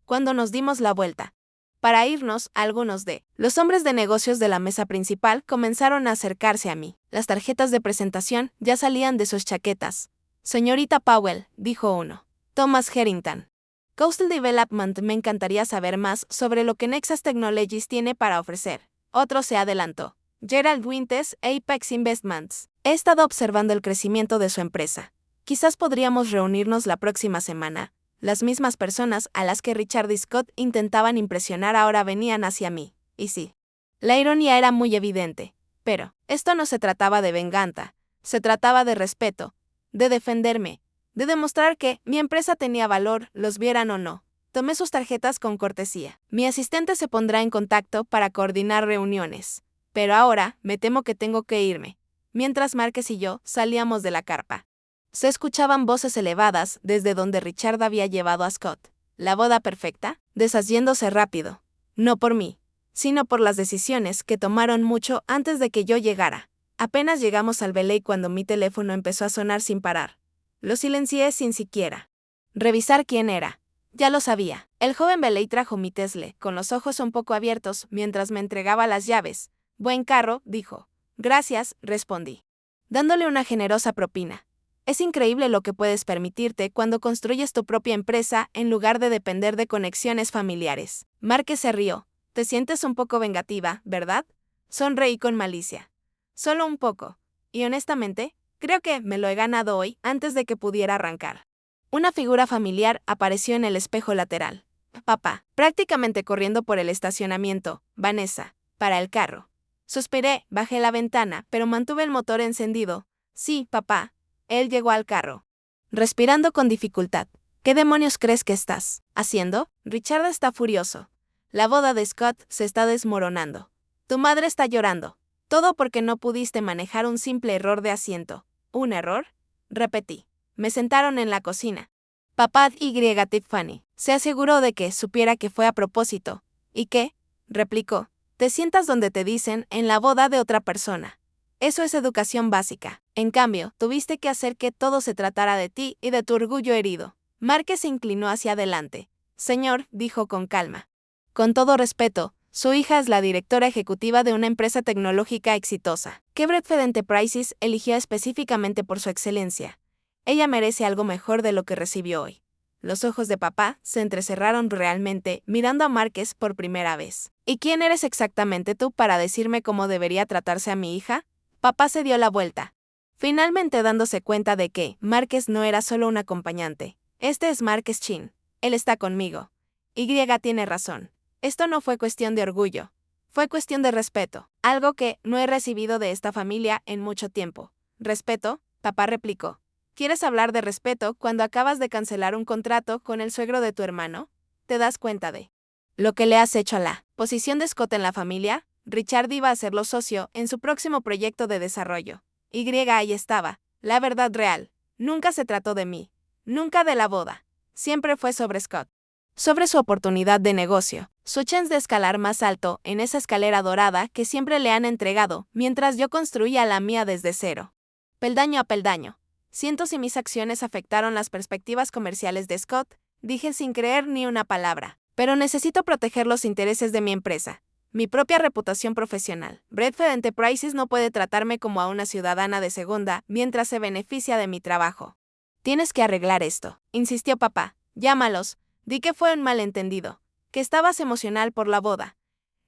Cuando nos dimos la vuelta para irnos, algunos de los hombres de negocios de la mesa principal comenzaron a acercarse a mí. Las tarjetas de presentación ya salían de sus chaquetas. Señorita Powell, dijo uno. Thomas Harrington. Coastal Development, me encantaría saber más sobre lo que Nexas Technologies tiene para ofrecer. Otro se adelantó. Gerald Winters, Apex Investments. He estado observando el crecimiento de su empresa. Quizás podríamos reunirnos la próxima semana. Las mismas personas a las que Richard y Scott intentaban impresionar ahora venían hacia mí. Y sí. La ironía era muy evidente. Pero esto no se trataba de venganza. Se trataba de respeto. De defenderme. De demostrar que mi empresa tenía valor, los vieran o no. Tomé sus tarjetas con cortesía. Mi asistente se pondrá en contacto para coordinar reuniones. Pero ahora me temo que tengo que irme. Mientras Márquez y yo salíamos de la carpa. Se escuchaban voces elevadas desde donde Richard había llevado a Scott. ¿La boda perfecta? Deshaciéndose rápido. No por mí, sino por las decisiones que tomaron mucho antes de que yo llegara. Apenas llegamos al Belay cuando mi teléfono empezó a sonar sin parar. Lo silencié sin siquiera revisar quién era. Ya lo sabía. El joven Belay trajo mi Tesla, con los ojos un poco abiertos mientras me entregaba las llaves. Buen carro, dijo. Gracias, respondí, dándole una generosa propina. Es increíble lo que puedes permitirte cuando construyes tu propia empresa en lugar de depender de conexiones familiares. Márquez se rió. Te sientes un poco vengativa, ¿verdad? Sonreí con malicia. Solo un poco. Y honestamente, Creo que me lo he ganado hoy antes de que pudiera arrancar. Una figura familiar apareció en el espejo lateral. Papá, prácticamente corriendo por el estacionamiento. Vanessa, para el carro. Suspiré, bajé la ventana, pero mantuve el motor encendido. Sí, papá. Él llegó al carro. Respirando con dificultad. ¿Qué demonios crees que estás haciendo? Richard está furioso. La boda de Scott se está desmoronando. Tu madre está llorando. Todo porque no pudiste manejar un simple error de asiento. ¿Un error? Repetí. Me sentaron en la cocina. Papá y Tiffany se aseguró de que supiera que fue a propósito. ¿Y qué? Replicó. Te sientas donde te dicen en la boda de otra persona. Eso es educación básica. En cambio, tuviste que hacer que todo se tratara de ti y de tu orgullo herido. Márquez se inclinó hacia adelante. Señor, dijo con calma. Con todo respeto, su hija es la directora ejecutiva de una empresa tecnológica exitosa, que Bradford Enterprises eligió específicamente por su excelencia. Ella merece algo mejor de lo que recibió hoy. Los ojos de papá se entrecerraron realmente, mirando a Márquez por primera vez. ¿Y quién eres exactamente tú para decirme cómo debería tratarse a mi hija? Papá se dio la vuelta, finalmente dándose cuenta de que Márquez no era solo un acompañante. Este es Márquez Chin. Él está conmigo. Y tiene razón. Esto no fue cuestión de orgullo. Fue cuestión de respeto, algo que no he recibido de esta familia en mucho tiempo. ¿Respeto? Papá replicó. ¿Quieres hablar de respeto cuando acabas de cancelar un contrato con el suegro de tu hermano? ¿Te das cuenta de lo que le has hecho a la posición de Scott en la familia? Richard iba a serlo socio en su próximo proyecto de desarrollo. Ahí estaba, la verdad real. Nunca se trató de mí. Nunca de la boda. Siempre fue sobre Scott. Sobre su oportunidad de negocio, su chance de escalar más alto en esa escalera dorada que siempre le han entregado, mientras yo construía la mía desde cero. Peldaño a peldaño. Siento si mis acciones afectaron las perspectivas comerciales de Scott, dije sin creer ni una palabra. Pero necesito proteger los intereses de mi empresa. Mi propia reputación profesional. Bradford Enterprises no puede tratarme como a una ciudadana de segunda mientras se beneficia de mi trabajo. Tienes que arreglar esto, insistió papá. Llámalos. Di que fue un malentendido, que estabas emocional por la boda.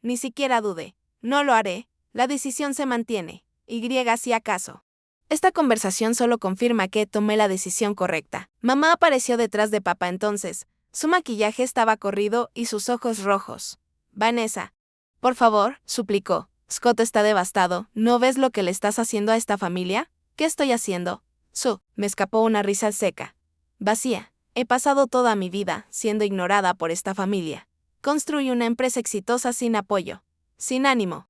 Ni siquiera dudé. No lo haré, la decisión se mantiene. Si acaso. Esta conversación solo confirma que tomé la decisión correcta. Mamá apareció detrás de papá entonces. Su maquillaje estaba corrido y sus ojos rojos. Vanessa. Por favor, suplicó. Scott está devastado. ¿No ves lo que le estás haciendo a esta familia? ¿Qué estoy haciendo? Me escapó una risa seca. Vacía. He pasado toda mi vida siendo ignorada por esta familia. Construí una empresa exitosa sin apoyo. Sin ánimo.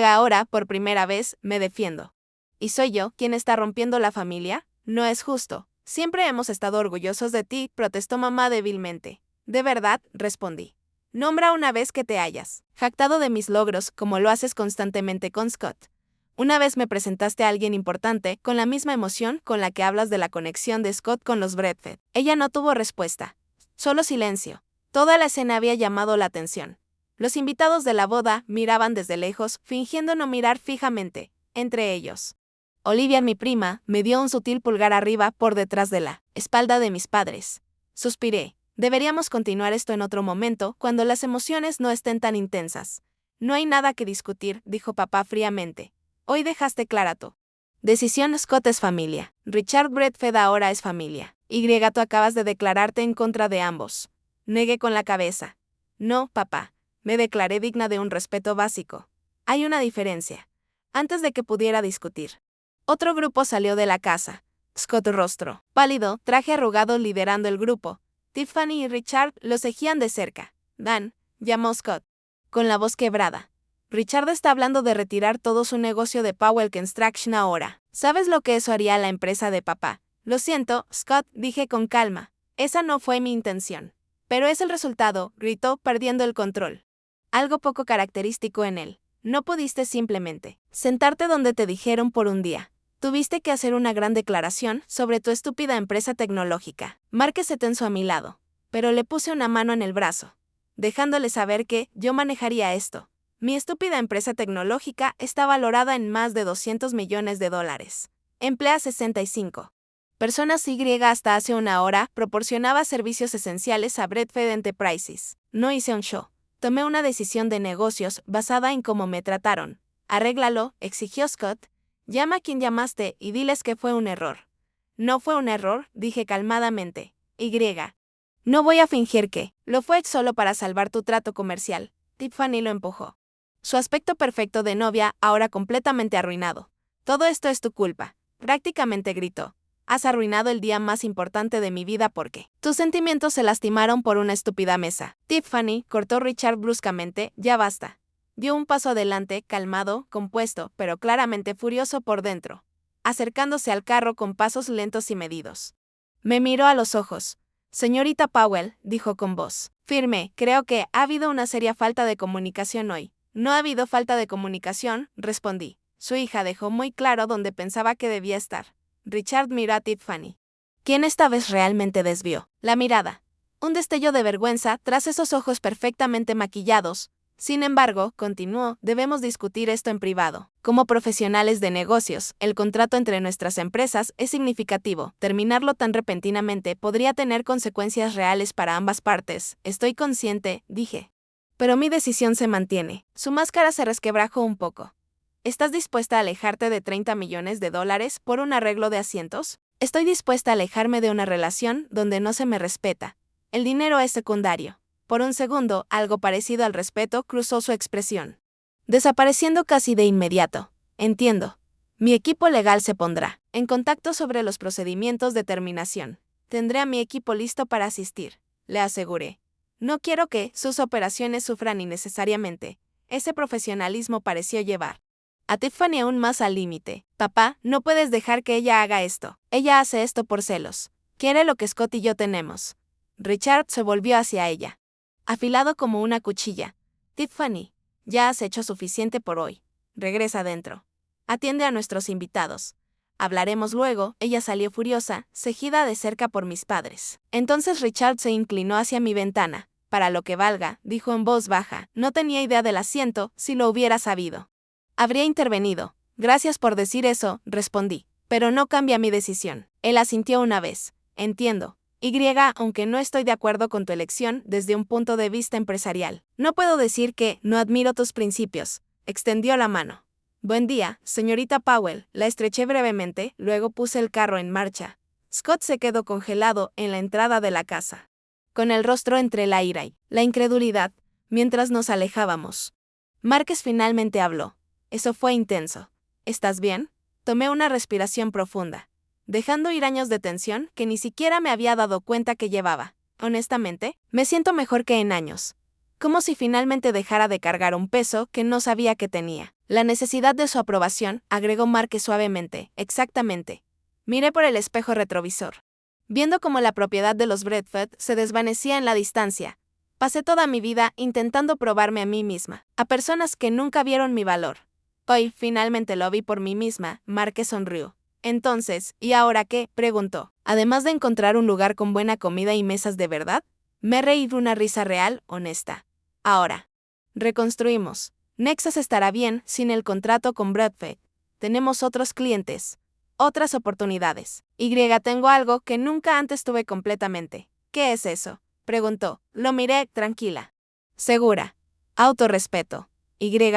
Ahora, por primera vez, me defiendo. ¿Y soy yo quien está rompiendo la familia? No es justo. Siempre hemos estado orgullosos de ti, protestó mamá débilmente. De verdad, respondí. Nombra una vez que te hayas jactado de mis logros como lo haces constantemente con Scott. Una vez me presentaste a alguien importante con la misma emoción con la que hablas de la conexión de Scott con los Bradford. Ella no tuvo respuesta. Solo silencio. Toda la escena había llamado la atención. Los invitados de la boda miraban desde lejos, fingiendo no mirar fijamente, entre ellos. Olivia, mi prima, me dio un sutil pulgar arriba por detrás de la espalda de mis padres. Suspiré. Deberíamos continuar esto en otro momento, cuando las emociones no estén tan intensas. No hay nada que discutir, dijo papá fríamente. Hoy dejaste claro. Decisión Scott es familia. Richard Bradford ahora es familia. Tú acabas de declararte en contra de ambos. Negué con la cabeza. No, papá. Me declaré digna de un respeto básico. Hay una diferencia. Antes de que pudiera discutir. Otro grupo salió de la casa. Scott rostro pálido, traje arrugado liderando el grupo. Tiffany y Richard lo seguían de cerca. Dan, llamó Scott, con la voz quebrada. Richard está hablando de retirar todo su negocio de Powell Construction ahora. ¿Sabes lo que eso haría a la empresa de papá? Lo siento, Scott, dije con calma. Esa no fue mi intención. Pero es el resultado, gritó, perdiendo el control. Algo poco característico en él. No pudiste simplemente sentarte donde te dijeron por un día. Tuviste que hacer una gran declaración sobre tu estúpida empresa tecnológica. Márquez se tensó a mi lado, pero le puse una mano en el brazo, dejándole saber que yo manejaría esto. Mi estúpida empresa tecnológica está valorada en más de $200 millones. Emplea 65 personas hasta hace una hora, proporcionaba servicios esenciales a Bradford Enterprises. No hice un show. Tomé una decisión de negocios basada en cómo me trataron. Arréglalo, exigió Scott. Llama a quien llamaste y diles que fue un error. No fue un error, dije calmadamente. No voy a fingir que lo fue solo para salvar tu trato comercial. Tiffany lo empujó. Su aspecto perfecto de novia, ahora completamente arruinado. Todo esto es tu culpa. Prácticamente gritó. Has arruinado el día más importante de mi vida porque tus sentimientos se lastimaron por una estúpida mesa. Tiffany, cortó Richard bruscamente, ya basta. Dio un paso adelante, calmado, compuesto, pero claramente furioso por dentro, acercándose al carro con pasos lentos y medidos. Me miró a los ojos. Señorita Powell, dijo con voz firme, creo que ha habido una seria falta de comunicación hoy. No ha habido falta de comunicación, respondí. Su hija dejó muy claro dónde pensaba que debía estar. Richard miró a Tiffany, quien esta vez realmente desvió la mirada. Un destello de vergüenza tras esos ojos perfectamente maquillados. Sin embargo, continuó, debemos discutir esto en privado. Como profesionales de negocios, el contrato entre nuestras empresas es significativo. Terminarlo tan repentinamente podría tener consecuencias reales para ambas partes. Estoy consciente, dije. Pero mi decisión se mantiene. Su máscara se resquebrajó un poco. ¿Estás dispuesta a alejarte de $30 millones por un arreglo de asientos? Estoy dispuesta a alejarme de una relación donde no se me respeta. El dinero es secundario. Por un segundo, algo parecido al respeto cruzó su expresión, desapareciendo casi de inmediato. Entiendo. Mi equipo legal se pondrá en contacto sobre los procedimientos de terminación. Tendré a mi equipo listo para asistir, le aseguré. No quiero que sus operaciones sufran innecesariamente. Ese profesionalismo pareció llevar a Tiffany aún más al límite. Papá, no puedes dejar que ella haga esto. Ella hace esto por celos. Quiere lo que Scott y yo tenemos. Richard se volvió hacia ella, afilado como una cuchilla. Tiffany, ya has hecho suficiente por hoy. Regresa adentro. Atiende a nuestros invitados. Hablaremos luego. Ella salió furiosa, seguida de cerca por mis padres. Entonces Richard se inclinó hacia mi ventana. Para lo que valga, dijo en voz baja, no tenía idea del asiento, si lo hubiera sabido. Habría intervenido. Gracias por decir eso, respondí. Pero no cambia mi decisión. Él asintió una vez. Entiendo. Aunque no estoy de acuerdo con tu elección desde un punto de vista empresarial. No puedo decir que no admiro tus principios. Extendió la mano. Buen día, señorita Powell. La estreché brevemente, luego puse el carro en marcha. Scott se quedó congelado en la entrada de la casa, con el rostro entre la ira y la incredulidad, mientras nos alejábamos. Márquez finalmente habló. Eso fue intenso. ¿Estás bien? Tomé una respiración profunda, dejando ir años de tensión que ni siquiera me había dado cuenta que llevaba. Honestamente, me siento mejor que en años. Como si finalmente dejara de cargar un peso que no sabía que tenía. La necesidad de su aprobación, agregó Márquez suavemente. Exactamente. Miré por el espejo retrovisor, viendo cómo la propiedad de los Bradford se desvanecía en la distancia. Pasé toda mi vida intentando probarme a mí misma, a personas que nunca vieron mi valor. Hoy, finalmente lo vi por mí misma. Márquez sonrió. Entonces, ¿y ahora qué?, preguntó. Además de encontrar un lugar con buena comida y mesas de verdad, me reí de una risa real, honesta. Ahora, reconstruimos. Nexas estará bien sin el contrato con Bradford. Tenemos otros clientes, otras oportunidades. Tengo algo que nunca antes tuve completamente. ¿Qué es eso?, preguntó. Lo miré, tranquila. Segura. Autorrespeto.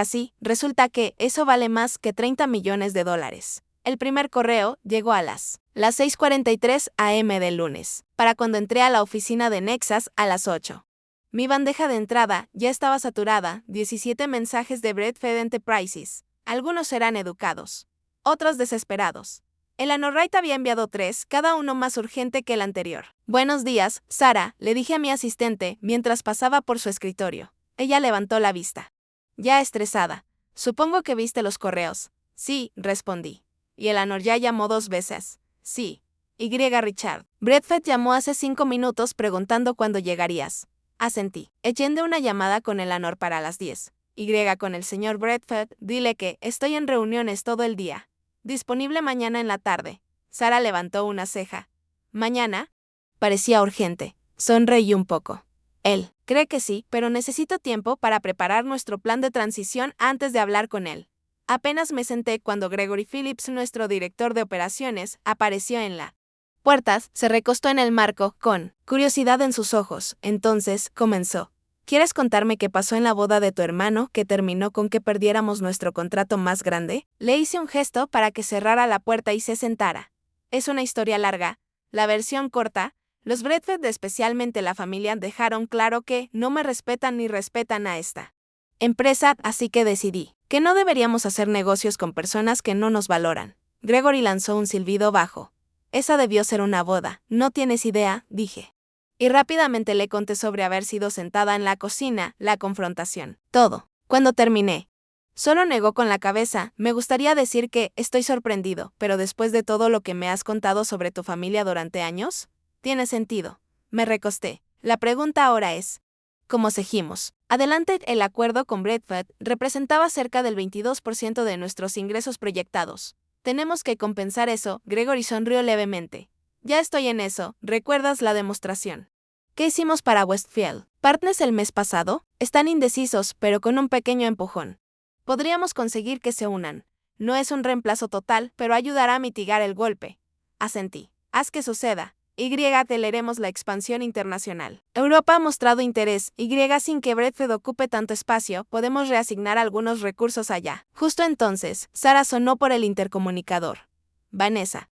Sí, resulta que eso vale más que $30 millones. El primer correo llegó a las 6:43 a.m. del lunes, para cuando entré a la oficina de Nexas a las 8. Mi bandeja de entrada ya estaba saturada, 17 mensajes de Bradford Enterprises. Algunos eran educados, otros desesperados. Eleanor Wright había enviado 3, cada uno más urgente que el anterior. Buenos días, Sara, le dije a mi asistente mientras pasaba por su escritorio. Ella levantó la vista, ya estresada. Supongo que viste los correos. Sí, respondí. Y Eleanor ya llamó 2 veces. Sí. Richard. Bradford llamó hace 5 minutos preguntando cuándo llegarías. Asentí. Eché una llamada con Eleanor para las 10. Con el señor Bradford, dile que estoy en reuniones todo el día. Disponible mañana en la tarde. Sara levantó una ceja. ¿Mañana? Parecía urgente. Sonreí un poco. Él cree que sí, pero necesito tiempo para preparar nuestro plan de transición antes de hablar con él. Apenas me senté cuando Gregory Phillips, nuestro director de operaciones, apareció en la puerta. Se recostó en el marco, con curiosidad en sus ojos. Entonces, comenzó. ¿Quieres contarme qué pasó en la boda de tu hermano que terminó con que perdiéramos nuestro contrato más grande? Le hice un gesto para que cerrara la puerta y se sentara. Es una historia larga. La versión corta, los Bradford, especialmente la familia, dejaron claro que no me respetan ni respetan a esta empresa, así que decidí que no deberíamos hacer negocios con personas que no nos valoran. Gregory lanzó un silbido bajo. Esa debió ser una boda, no tienes idea, dije. Y rápidamente le conté sobre haber sido sentada en la cocina, la confrontación, todo. Cuando terminé, solo negó con la cabeza. Me gustaría decir que estoy sorprendido, pero después de todo lo que me has contado sobre tu familia durante años, tiene sentido. Me recosté. La pregunta ahora es, ¿cómo seguimos? Adelante, el acuerdo con Bradford representaba cerca del 22% de nuestros ingresos proyectados. Tenemos que compensar eso. Gregory sonrió levemente. Ya estoy en eso, ¿recuerdas la demostración ¿Qué hicimos para Westfield Partners el mes pasado? Están indecisos, pero con un pequeño empujón. Podríamos conseguir que se unan. No es un reemplazo total, pero ayudará a mitigar el golpe. Asentí. Haz que suceda. Aceleremos la expansión internacional. Europa ha mostrado interés. Sin que Bradford ocupe tanto espacio, podemos reasignar algunos recursos allá. Justo entonces, Sara sonó por el intercomunicador. Vanessa.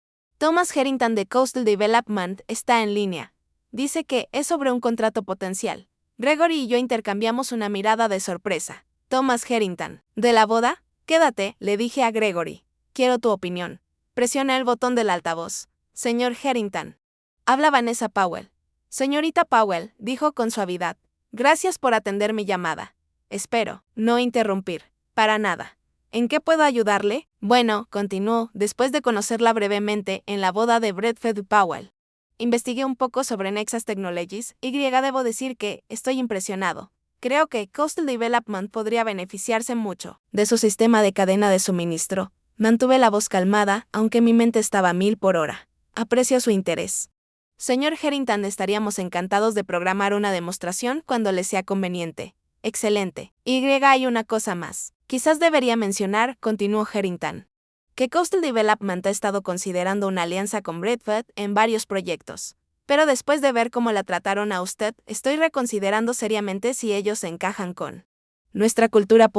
Thomas Harrington de Coastal Development está en línea. Dice que es sobre un contrato potencial. Gregory y yo intercambiamos una mirada de sorpresa. Thomas Harrington. ¿De la boda? Quédate, le dije a Gregory. Quiero tu opinión. Presiona el botón del altavoz. Señor Harrington. Habla Vanessa Powell. Señorita Powell, dijo con suavidad. Gracias por atender mi llamada. Espero no interrumpir. Para nada. ¿En qué puedo ayudarle? Bueno, continuó, después de conocerla brevemente en la boda de Bradford y Powell. Investigué un poco sobre Nexas Technologies, debo decir que estoy impresionado. Creo que Coastal Development podría beneficiarse mucho de su sistema de cadena de suministro. Mantuve la voz calmada, aunque mi mente estaba a 1000 por hora. Aprecio su interés. Señor Harrington, estaríamos encantados de programar una demostración cuando le sea conveniente. Excelente. Hay una cosa más. Quizás debería mencionar, continuó Harrington, que Coastal Development ha estado considerando una alianza con Bradford en varios proyectos. Pero después de ver cómo la trataron a usted, estoy reconsiderando seriamente si ellos se encajan con nuestra cultura.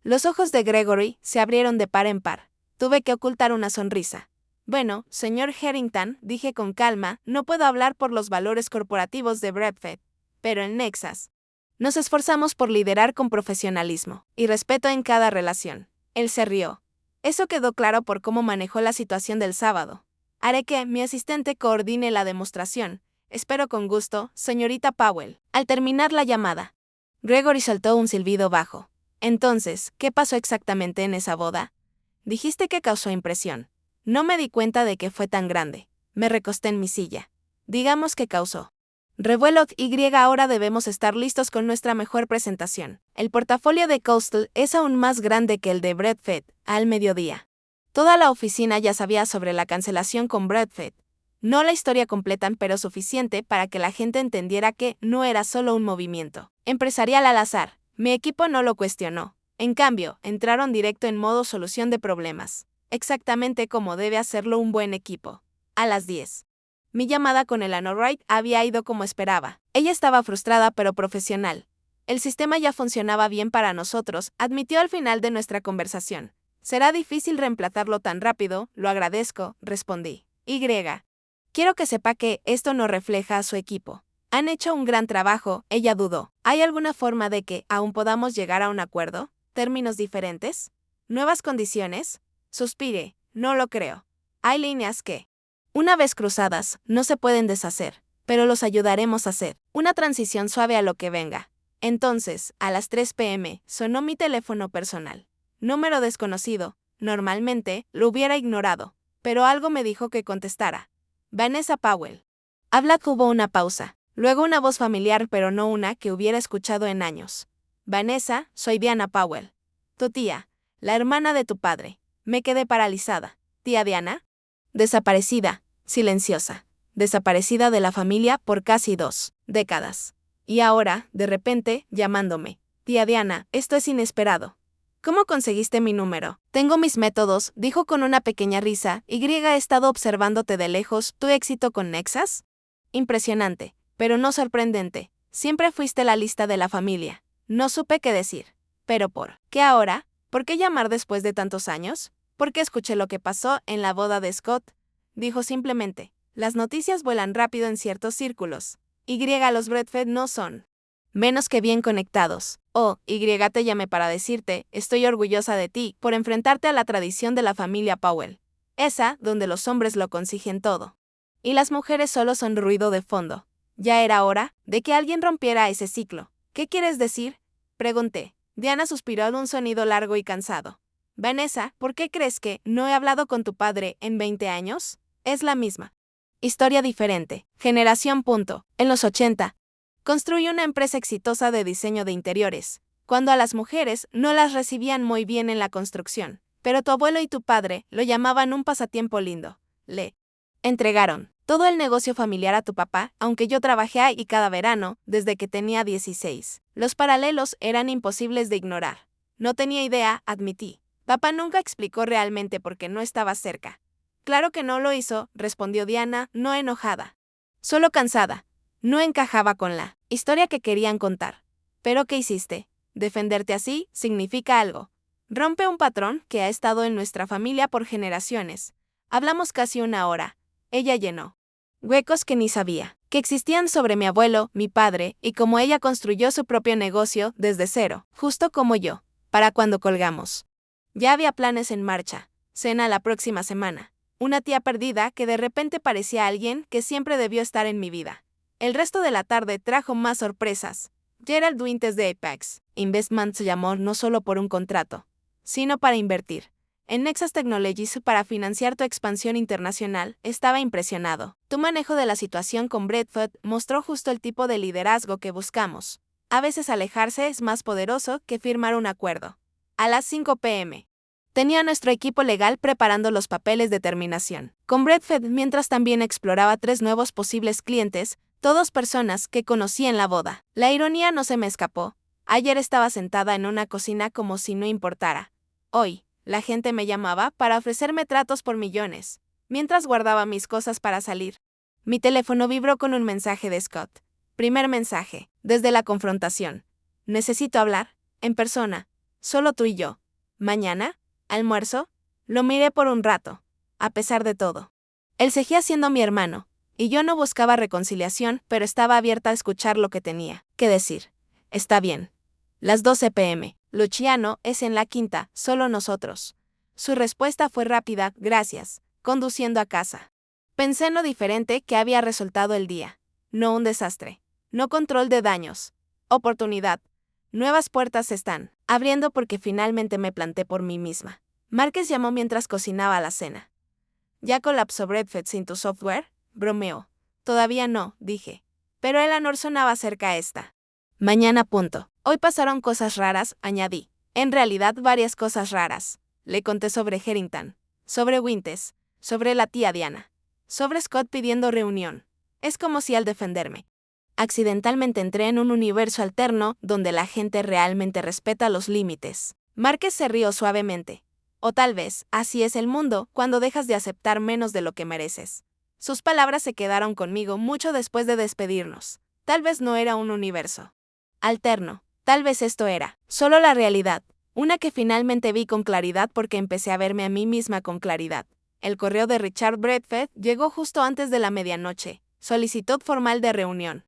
Los ojos de Gregory se abrieron de par en par. Tuve que ocultar una sonrisa. Bueno, señor Harrington, dije con calma, no puedo hablar por los valores corporativos de Bradford, pero en Nexas nos esforzamos por liderar con profesionalismo y respeto en cada relación. Él se rió. Eso quedó claro por cómo manejó la situación del sábado. Haré que mi asistente coordine la demostración. Espero con gusto, señorita Powell. Al terminar la llamada, Gregory soltó un silbido bajo. Entonces, ¿qué pasó exactamente en esa boda? Dijiste que causó impresión. No me di cuenta de que fue tan grande. Me recosté en mi silla. Digamos que causó revuelo. Ahora debemos estar listos con nuestra mejor presentación. El portafolio de Coastal es aún más grande que el de Bradford. Al mediodía, toda la oficina ya sabía sobre la cancelación con Bradford. No la historia completa, pero suficiente para que la gente entendiera que no era solo un movimiento empresarial al azar. Mi equipo no lo cuestionó. En cambio, entraron directo en modo solución de problemas. Exactamente como debe hacerlo un buen equipo. A las 10. Mi llamada con Eleanor Wright había ido como esperaba. Ella estaba frustrada pero profesional. El sistema ya funcionaba bien para nosotros, admitió al final de nuestra conversación. Será difícil reemplazarlo tan rápido, lo agradezco, respondí. Quiero que sepa que esto no refleja a su equipo. Han hecho un gran trabajo, ella dudó. ¿Hay alguna forma de que aún podamos llegar a un acuerdo? ¿Términos diferentes? ¿Nuevas condiciones? Suspiré. No lo creo. Hay líneas que, una vez cruzadas, no se pueden deshacer, pero los ayudaremos a hacer una transición suave a lo que venga. Entonces, a las 3 p.m., sonó mi teléfono personal. Número desconocido. Normalmente, lo hubiera ignorado, pero algo me dijo que contestara. Vanessa Powell. Habla. Hubo una pausa. Luego una voz familiar, pero no una que hubiera escuchado en años. Vanessa, soy Diana Powell. Tu tía, la hermana de tu padre. Me quedé paralizada. ¿Tía Diana? Desaparecida, silenciosa. Desaparecida de la familia por casi 2 décadas. Y ahora, de repente, llamándome. Tía Diana, esto es inesperado. ¿Cómo conseguiste mi número? Tengo mis métodos, dijo con una pequeña risa. He estado observándote de lejos. ¿Tu éxito con Nexas? Impresionante, pero no sorprendente. Siempre fuiste la lista de la familia. No supe qué decir. Pero ¿por qué ahora? ¿Por qué llamar después de tantos años? Porque escuché lo que pasó en la boda de Scott. Dijo simplemente, las noticias vuelan rápido en ciertos círculos. Los Bradford no son menos que bien conectados. Te llamé para decirte, estoy orgullosa de ti por enfrentarte a la tradición de la familia Powell. Esa, donde los hombres lo consiguen todo. Y las mujeres solo son ruido de fondo. Ya era hora de que alguien rompiera ese ciclo. ¿Qué quieres decir? Pregunté. Diana suspiró en un sonido largo y cansado. Vanessa, ¿por qué crees que no he hablado con tu padre en 20 años? Es la misma. Historia diferente. Generación. En los 80. Construyó una empresa exitosa de diseño de interiores, cuando a las mujeres no las recibían muy bien en la construcción, pero tu abuelo y tu padre lo llamaban un pasatiempo lindo. Le entregaron todo el negocio familiar a tu papá, aunque yo trabajé ahí cada verano desde que tenía 16. Los paralelos eran imposibles de ignorar. No tenía idea, admití. Papá nunca explicó realmente por qué no estaba cerca. Claro que no lo hizo, respondió Diana, no enojada. Solo cansada. No encajaba con la historia que querían contar. ¿Pero qué hiciste? Defenderte así significa algo. Rompe un patrón que ha estado en nuestra familia por generaciones. Hablamos casi una hora. Ella llenó huecos que ni sabía que existían sobre mi abuelo, mi padre, y cómo ella construyó su propio negocio desde cero, justo como yo, para cuando colgamos. Ya había planes en marcha. Cena la próxima semana. Una tía perdida que de repente parecía alguien que siempre debió estar en mi vida. El resto de la tarde trajo más sorpresas. Gerald Winters de Apex Investments llamó no solo por un contrato, sino para invertir en Nexas Technologies para financiar tu expansión internacional. Estaba impresionado. Tu manejo de la situación con Bradford mostró justo el tipo de liderazgo que buscamos. A veces alejarse es más poderoso que firmar un acuerdo. A las 5 p.m. Tenía nuestro equipo legal preparando los papeles de terminación con Bradford mientras también exploraba 3 nuevos posibles clientes, todos personas que conocí en la boda. La ironía no se me escapó. Ayer estaba sentada en una cocina como si no importara. Hoy, la gente me llamaba para ofrecerme tratos por millones, mientras guardaba mis cosas para salir. Mi teléfono vibró con un mensaje de Scott. Primer mensaje, desde la confrontación. Necesito hablar, en persona, solo tú y yo. Mañana, almuerzo, lo miré por un rato, a pesar de todo. Él seguía siendo mi hermano, y yo no buscaba reconciliación, pero estaba abierta a escuchar lo que tenía que decir. Está bien. Las 12 p.m. Luciano es en la quinta, solo nosotros. Su respuesta fue rápida, gracias, conduciendo a casa. Pensé en lo diferente que había resultado el día. No un desastre. No control de daños. Oportunidad. Nuevas puertas se están abriendo porque finalmente me planté por mí misma. Márquez llamó mientras cocinaba la cena. ¿Ya colapsó Bradford sin tu software? Bromeó. Todavía no, dije. Pero Eleanor sonaba cerca esta. Mañana. Hoy pasaron cosas raras, añadí. En realidad varias cosas raras. Le conté sobre Harrington, sobre Winters, sobre la tía Diana, sobre Scott pidiendo reunión. Es como si al defenderme accidentalmente entré en un universo alterno donde la gente realmente respeta los límites. Márquez se rió suavemente. O tal vez, así es el mundo, cuando dejas de aceptar menos de lo que mereces. Sus palabras se quedaron conmigo mucho después de despedirnos. Tal vez no era un universo alterno, tal vez esto era solo la realidad, una que finalmente vi con claridad porque empecé a verme a mí misma con claridad. El correo de Richard Bradford llegó justo antes de la medianoche. Solicitud formal de reunión.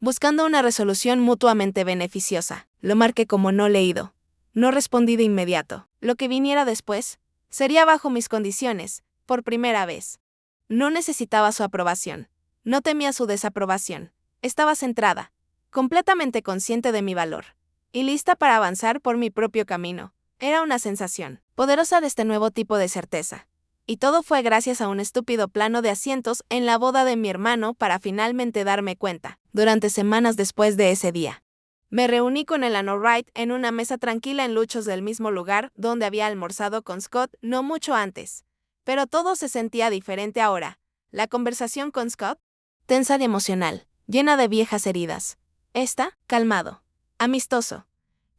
Buscando una resolución mutuamente beneficiosa. Lo marqué como no leído. No respondí de inmediato. Lo que viniera después sería bajo mis condiciones, por primera vez. No necesitaba su aprobación. No temía su desaprobación. Estaba centrada, completamente consciente de mi valor, y lista para avanzar por mi propio camino. Era una sensación poderosa de este nuevo tipo de certeza. Y todo fue gracias a un estúpido plano de asientos en la boda de mi hermano para finalmente darme cuenta, durante semanas después de ese día. Me reuní con Eleanor Wright en una mesa tranquila en Luchos del mismo lugar donde había almorzado con Scott no mucho antes. Pero todo se sentía diferente ahora. La conversación con Scott, tensa y emocional, llena de viejas heridas. Esta, calmado, amistoso.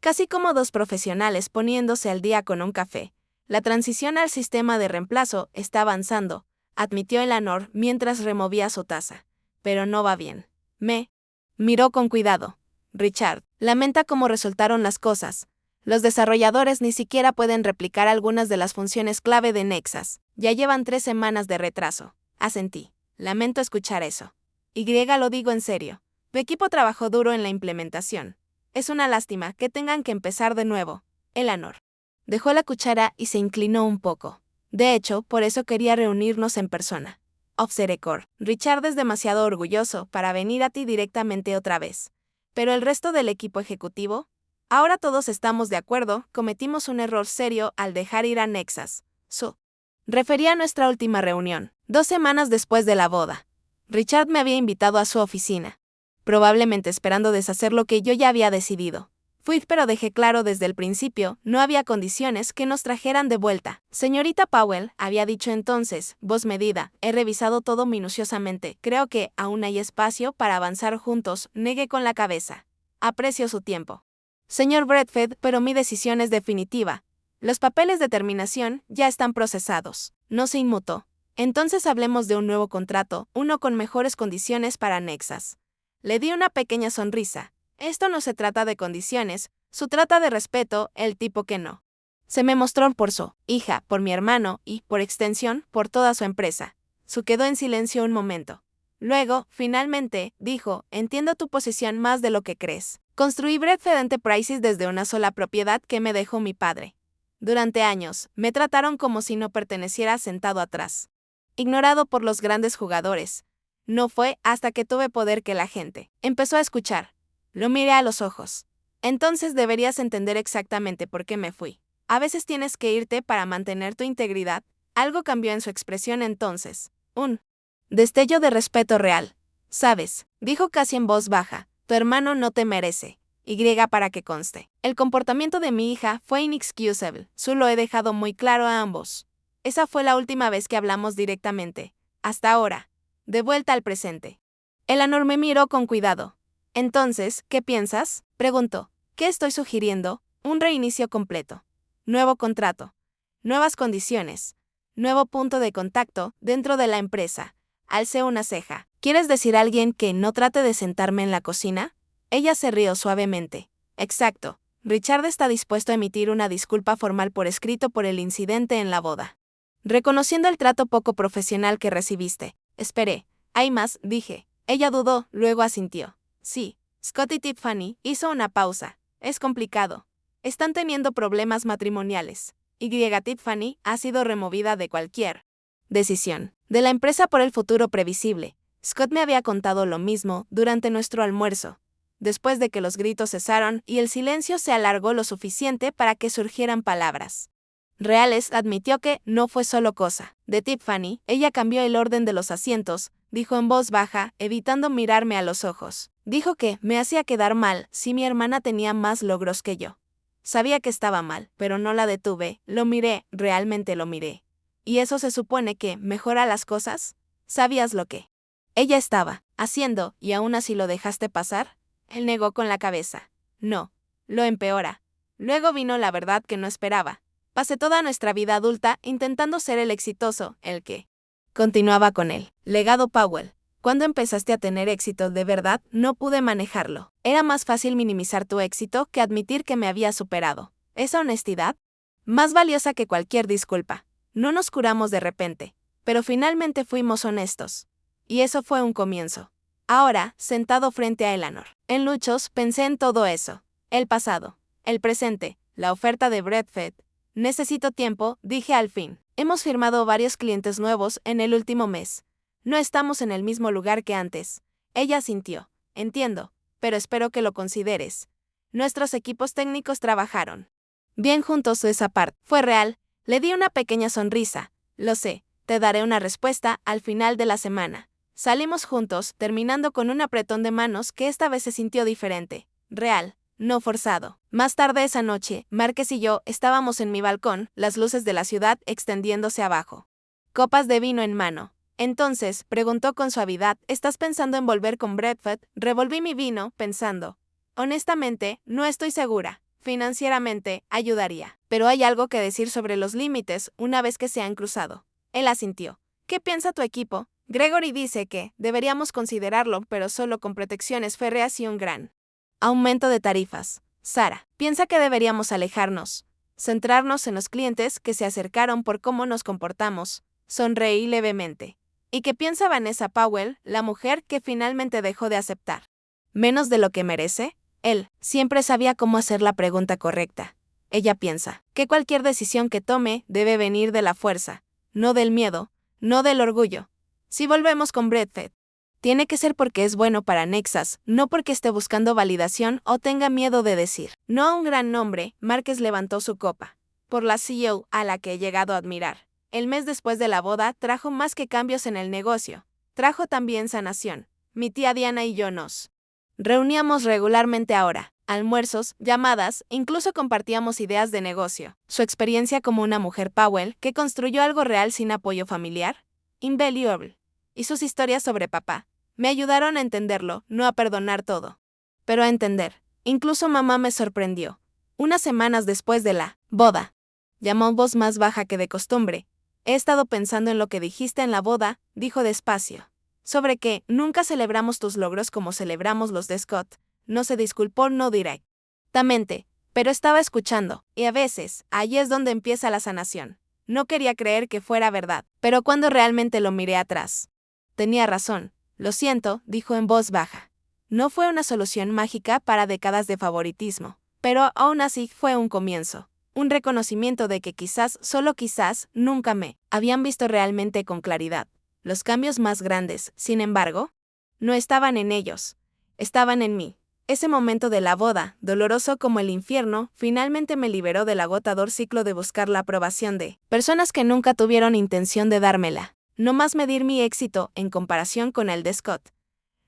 Casi como dos profesionales poniéndose al día con un café. La transición al sistema de reemplazo está avanzando, admitió Eleanor mientras removía su taza. Pero no va bien. Me Miró con cuidado. Richard, lamenta cómo resultaron las cosas. Los desarrolladores ni siquiera pueden replicar algunas de las funciones clave de Nexus. Ya llevan 3 semanas de retraso. Asentí. Lamento escuchar eso. Lo digo en serio. Tu equipo trabajó duro en la implementación. Es una lástima que tengan que empezar de nuevo. Eleanor. Dejó la cuchara y se inclinó un poco. De hecho, por eso quería reunirnos en persona. Off the record. Richard es demasiado orgulloso para venir a ti directamente otra vez. Pero el resto del equipo ejecutivo, ahora todos estamos de acuerdo, cometimos un error serio al dejar ir a Nexus. Refería a nuestra última reunión, 2 semanas después de la boda. Richard me había invitado a su oficina, probablemente esperando deshacer lo que yo ya había decidido. Fui, pero dejé claro desde el principio, no había condiciones que nos trajeran de vuelta. Señorita Powell, había dicho entonces, voz medida, he revisado todo minuciosamente, creo que aún hay espacio para avanzar juntos, negué con la cabeza. Aprecio su tiempo. Señor Bradford, pero mi decisión es definitiva. Los papeles de terminación ya están procesados. No se inmutó. Entonces hablemos de un nuevo contrato, uno con mejores condiciones para Nexus. Le di una pequeña sonrisa. Esto no se trata de condiciones, se trata de respeto, el tipo que no. Se me mostró por su hija, por mi hermano y, por extensión, por toda su empresa. Su quedó en silencio un momento. Luego, finalmente, dijo, entiendo tu posición más de lo que crees. Construí Bradford Enterprises desde una sola propiedad que me dejó mi padre. Durante años, me trataron como si no perteneciera sentado atrás. Ignorado por los grandes jugadores. No fue hasta que tuve poder que la gente empezó a escuchar. Lo miré a los ojos. Entonces deberías entender exactamente por qué me fui. A veces tienes que irte para mantener tu integridad. Algo cambió en su expresión entonces. Un destello de respeto real. Sabes, dijo casi en voz baja, tu hermano no te merece. Para que conste. El comportamiento de mi hija fue inexcusable. Solo he dejado muy claro a ambos. Esa fue la última vez que hablamos directamente. Hasta ahora. De vuelta al presente. Eleanor me miró con cuidado. Entonces, ¿qué piensas? Preguntó. ¿Qué estoy sugiriendo? Un reinicio completo. Nuevo contrato. Nuevas condiciones. Nuevo punto de contacto dentro de la empresa. Alcé una ceja. ¿Quieres decir a alguien que no trate de sentarme en la cocina? Ella se rió suavemente. Exacto. Richard está dispuesto a emitir una disculpa formal por escrito por el incidente en la boda. Reconociendo el trato poco profesional que recibiste. Esperé. Hay más, dije. Ella dudó, luego asintió. Sí. Scott y Tiffany hizo una pausa. Es complicado. Están teniendo problemas matrimoniales. Tiffany ha sido removida de cualquier decisión de la empresa por el futuro previsible. Scott me había contado lo mismo durante nuestro almuerzo. Después de que los gritos cesaron y el silencio se alargó lo suficiente para que surgieran palabras reales, admitió que no fue solo cosa de Tiffany. Ella cambió el orden de los asientos, dijo en voz baja, evitando mirarme a los ojos. Dijo que me hacía quedar mal si mi hermana tenía más logros que yo. Sabía que estaba mal, pero no la detuve, lo miré, realmente lo miré. ¿Y eso se supone que mejora las cosas? ¿Sabías lo que ella estaba haciendo y aún así lo dejaste pasar? Él negó con la cabeza. No, lo empeora. Luego vino la verdad que no esperaba. Pasé toda nuestra vida adulta intentando ser el exitoso, el que continuaba con él. Legado Powell. Cuando empezaste a tener éxito de verdad, no pude manejarlo. Era más fácil minimizar tu éxito que admitir que me había superado. Esa honestidad, más valiosa que cualquier disculpa. No nos curamos de repente, pero finalmente fuimos honestos. Y eso fue un comienzo. Ahora, sentado frente a Eleanor, en Luchos, pensé en todo eso. El pasado, el presente, la oferta de Bradford. Necesito tiempo, dije al fin. Hemos firmado varios clientes nuevos en el último mes. No estamos en el mismo lugar que antes. Ella asintió. Entiendo, pero espero que lo consideres. Nuestros equipos técnicos trabajaron bien juntos esa parte. Fue real. Le di una pequeña sonrisa. Lo sé, te daré una respuesta al final de la semana. Salimos juntos, terminando con un apretón de manos que esta vez se sintió diferente. Real, no forzado. Más tarde esa noche, Márquez y yo estábamos en mi balcón, las luces de la ciudad extendiéndose abajo. Copas de vino en mano. Entonces, preguntó con suavidad, ¿estás pensando en volver con Bradford? Revolví mi vino, pensando. Honestamente, no estoy segura. Financieramente, ayudaría. Pero hay algo que decir sobre los límites una vez que se han cruzado. Él asintió. ¿Qué piensa tu equipo? Gregory dice que deberíamos considerarlo, pero solo con protecciones férreas y un gran aumento de tarifas. Sara piensa que deberíamos alejarnos, centrarnos en los clientes que se acercaron por cómo nos comportamos. Sonreí levemente. ¿Y qué piensa Vanessa Powell, la mujer que finalmente dejó de aceptar menos de lo que merece? Él siempre sabía cómo hacer la pregunta correcta. Ella piensa que cualquier decisión que tome debe venir de la fuerza, no del miedo, no del orgullo. Si volvemos con Bradford, tiene que ser porque es bueno para Nexas, no porque esté buscando validación o tenga miedo de decir no a un gran nombre. Márquez levantó su copa. Por la CEO a la que he llegado a admirar. El mes después de la boda trajo más que cambios en el negocio. Trajo también sanación. Mi tía Diana y yo nos reuníamos regularmente ahora. Almuerzos, llamadas, incluso compartíamos ideas de negocio. Su experiencia como una mujer Powell que construyó algo real sin apoyo familiar. Invaluable. Y sus historias sobre papá me ayudaron a entenderlo, no a perdonar todo, pero a entender. Incluso mamá me sorprendió. Unas semanas después de la boda, llamó en voz más baja que de costumbre. He estado pensando en lo que dijiste en la boda, dijo despacio. Sobre que nunca celebramos tus logros como celebramos los de Scott. No se disculpó no directamente, pero estaba escuchando, y a veces, ahí es donde empieza la sanación. No quería creer que fuera verdad, pero cuando realmente lo miré atrás, tenía razón. Lo siento, dijo en voz baja. No fue una solución mágica para décadas de favoritismo, pero aún así fue un comienzo. Un reconocimiento de que quizás, solo quizás, nunca me habían visto realmente con claridad. Los cambios más grandes, sin embargo, no estaban en ellos, estaban en mí. Ese momento de la boda, doloroso como el infierno, finalmente me liberó del agotador ciclo de buscar la aprobación de personas que nunca tuvieron intención de dármela. No más medir mi éxito en comparación con el de Scott.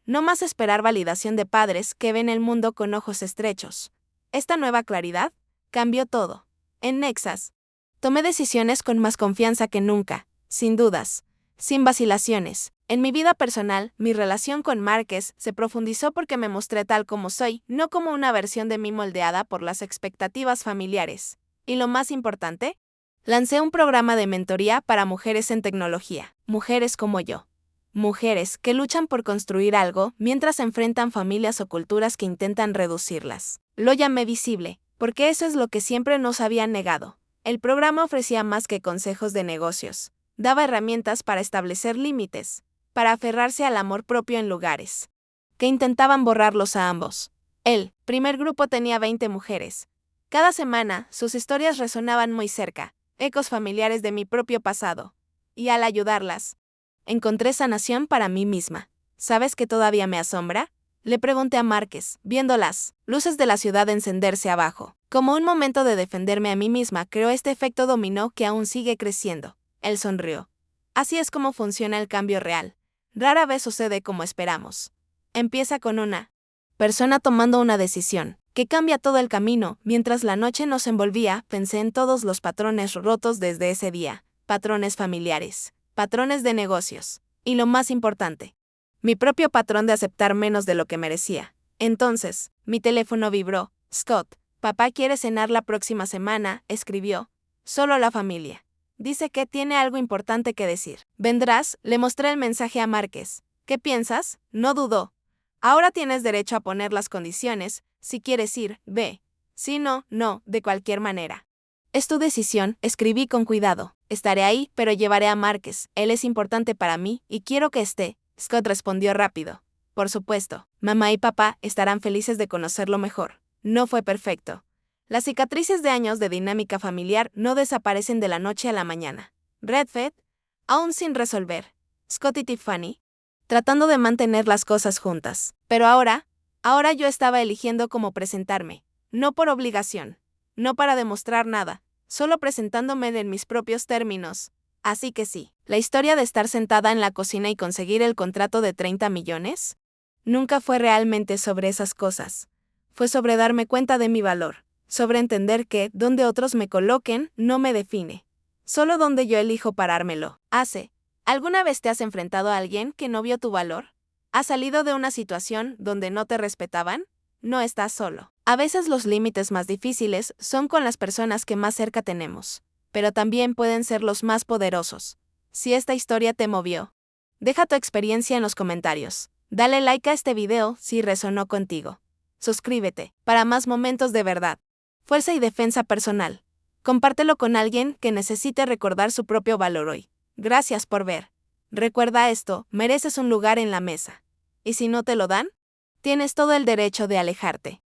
No más esperar validación de padres que ven el mundo con ojos estrechos. Esta nueva claridad cambió todo. En Nexas, tomé decisiones con más confianza que nunca, sin dudas, sin vacilaciones. En mi vida personal, mi relación con Márquez se profundizó porque me mostré tal como soy, no como una versión de mí moldeada por las expectativas familiares. Y lo más importante, lancé un programa de mentoría para mujeres en tecnología, mujeres como yo. Mujeres que luchan por construir algo mientras enfrentan familias o culturas que intentan reducirlas. Lo llamé visible, porque eso es lo que siempre nos habían negado. El programa ofrecía más que consejos de negocios. Daba herramientas para establecer límites, para aferrarse al amor propio en lugares que intentaban borrarlos a ambos. El primer grupo tenía 20 mujeres. Cada semana, sus historias resonaban muy cerca, ecos familiares de mi propio pasado. Y al ayudarlas, encontré sanación para mí misma. ¿Sabes qué todavía me asombra? Le pregunté a Márquez, viendo las luces de la ciudad encenderse abajo. Como un momento de defenderme a mí misma, creó este efecto dominó que aún sigue creciendo. Él sonrió. Así es como funciona el cambio real. Rara vez sucede como esperamos. Empieza con una persona tomando una decisión, que cambia todo el camino. Mientras la noche nos envolvía, pensé en todos los patrones rotos desde ese día. Patrones familiares, patrones de negocios. Y lo más importante, mi propio patrón de aceptar menos de lo que merecía. Entonces, mi teléfono vibró. Scott, papá quiere cenar la próxima semana, escribió. Solo la familia. Dice que tiene algo importante que decir. ¿Vendrás? Le mostré el mensaje a Márquez. ¿Qué piensas? No dudó. Ahora tienes derecho a poner las condiciones. Si quieres ir, ve. Si no, no, de cualquier manera. Es tu decisión, escribí con cuidado. Estaré ahí, pero llevaré a Márquez. Él es importante para mí y quiero que esté. Scott respondió rápido. Por supuesto, mamá y papá estarán felices de conocerlo mejor. No fue perfecto. Las cicatrices de años de dinámica familiar no desaparecen de la noche a la mañana. Redford, aún sin resolver. Scott y Tiffany, tratando de mantener las cosas juntas. Pero ahora yo estaba eligiendo cómo presentarme. No por obligación. No para demostrar nada. Solo presentándome en mis propios términos. Así que sí, la historia de estar sentada en la cocina y conseguir el contrato de 30 millones, nunca fue realmente sobre esas cosas. Fue sobre darme cuenta de mi valor. Sobre entender que, donde otros me coloquen, no me define. Solo donde yo elijo parármelo. ¿Alguna vez te has enfrentado a alguien que no vio tu valor? ¿Has salido de una situación donde no te respetaban? No estás solo. A veces los límites más difíciles son con las personas que más cerca tenemos, pero también pueden ser los más poderosos. Si esta historia te movió, Deja tu experiencia en los comentarios. Dale like a este video si resonó contigo. Suscríbete para más momentos de verdad, fuerza y defensa personal. Compártelo con alguien que necesite recordar su propio valor hoy. Gracias por ver. Recuerda esto, mereces un lugar en la mesa. ¿Y si no te lo dan? Tienes todo el derecho de alejarte.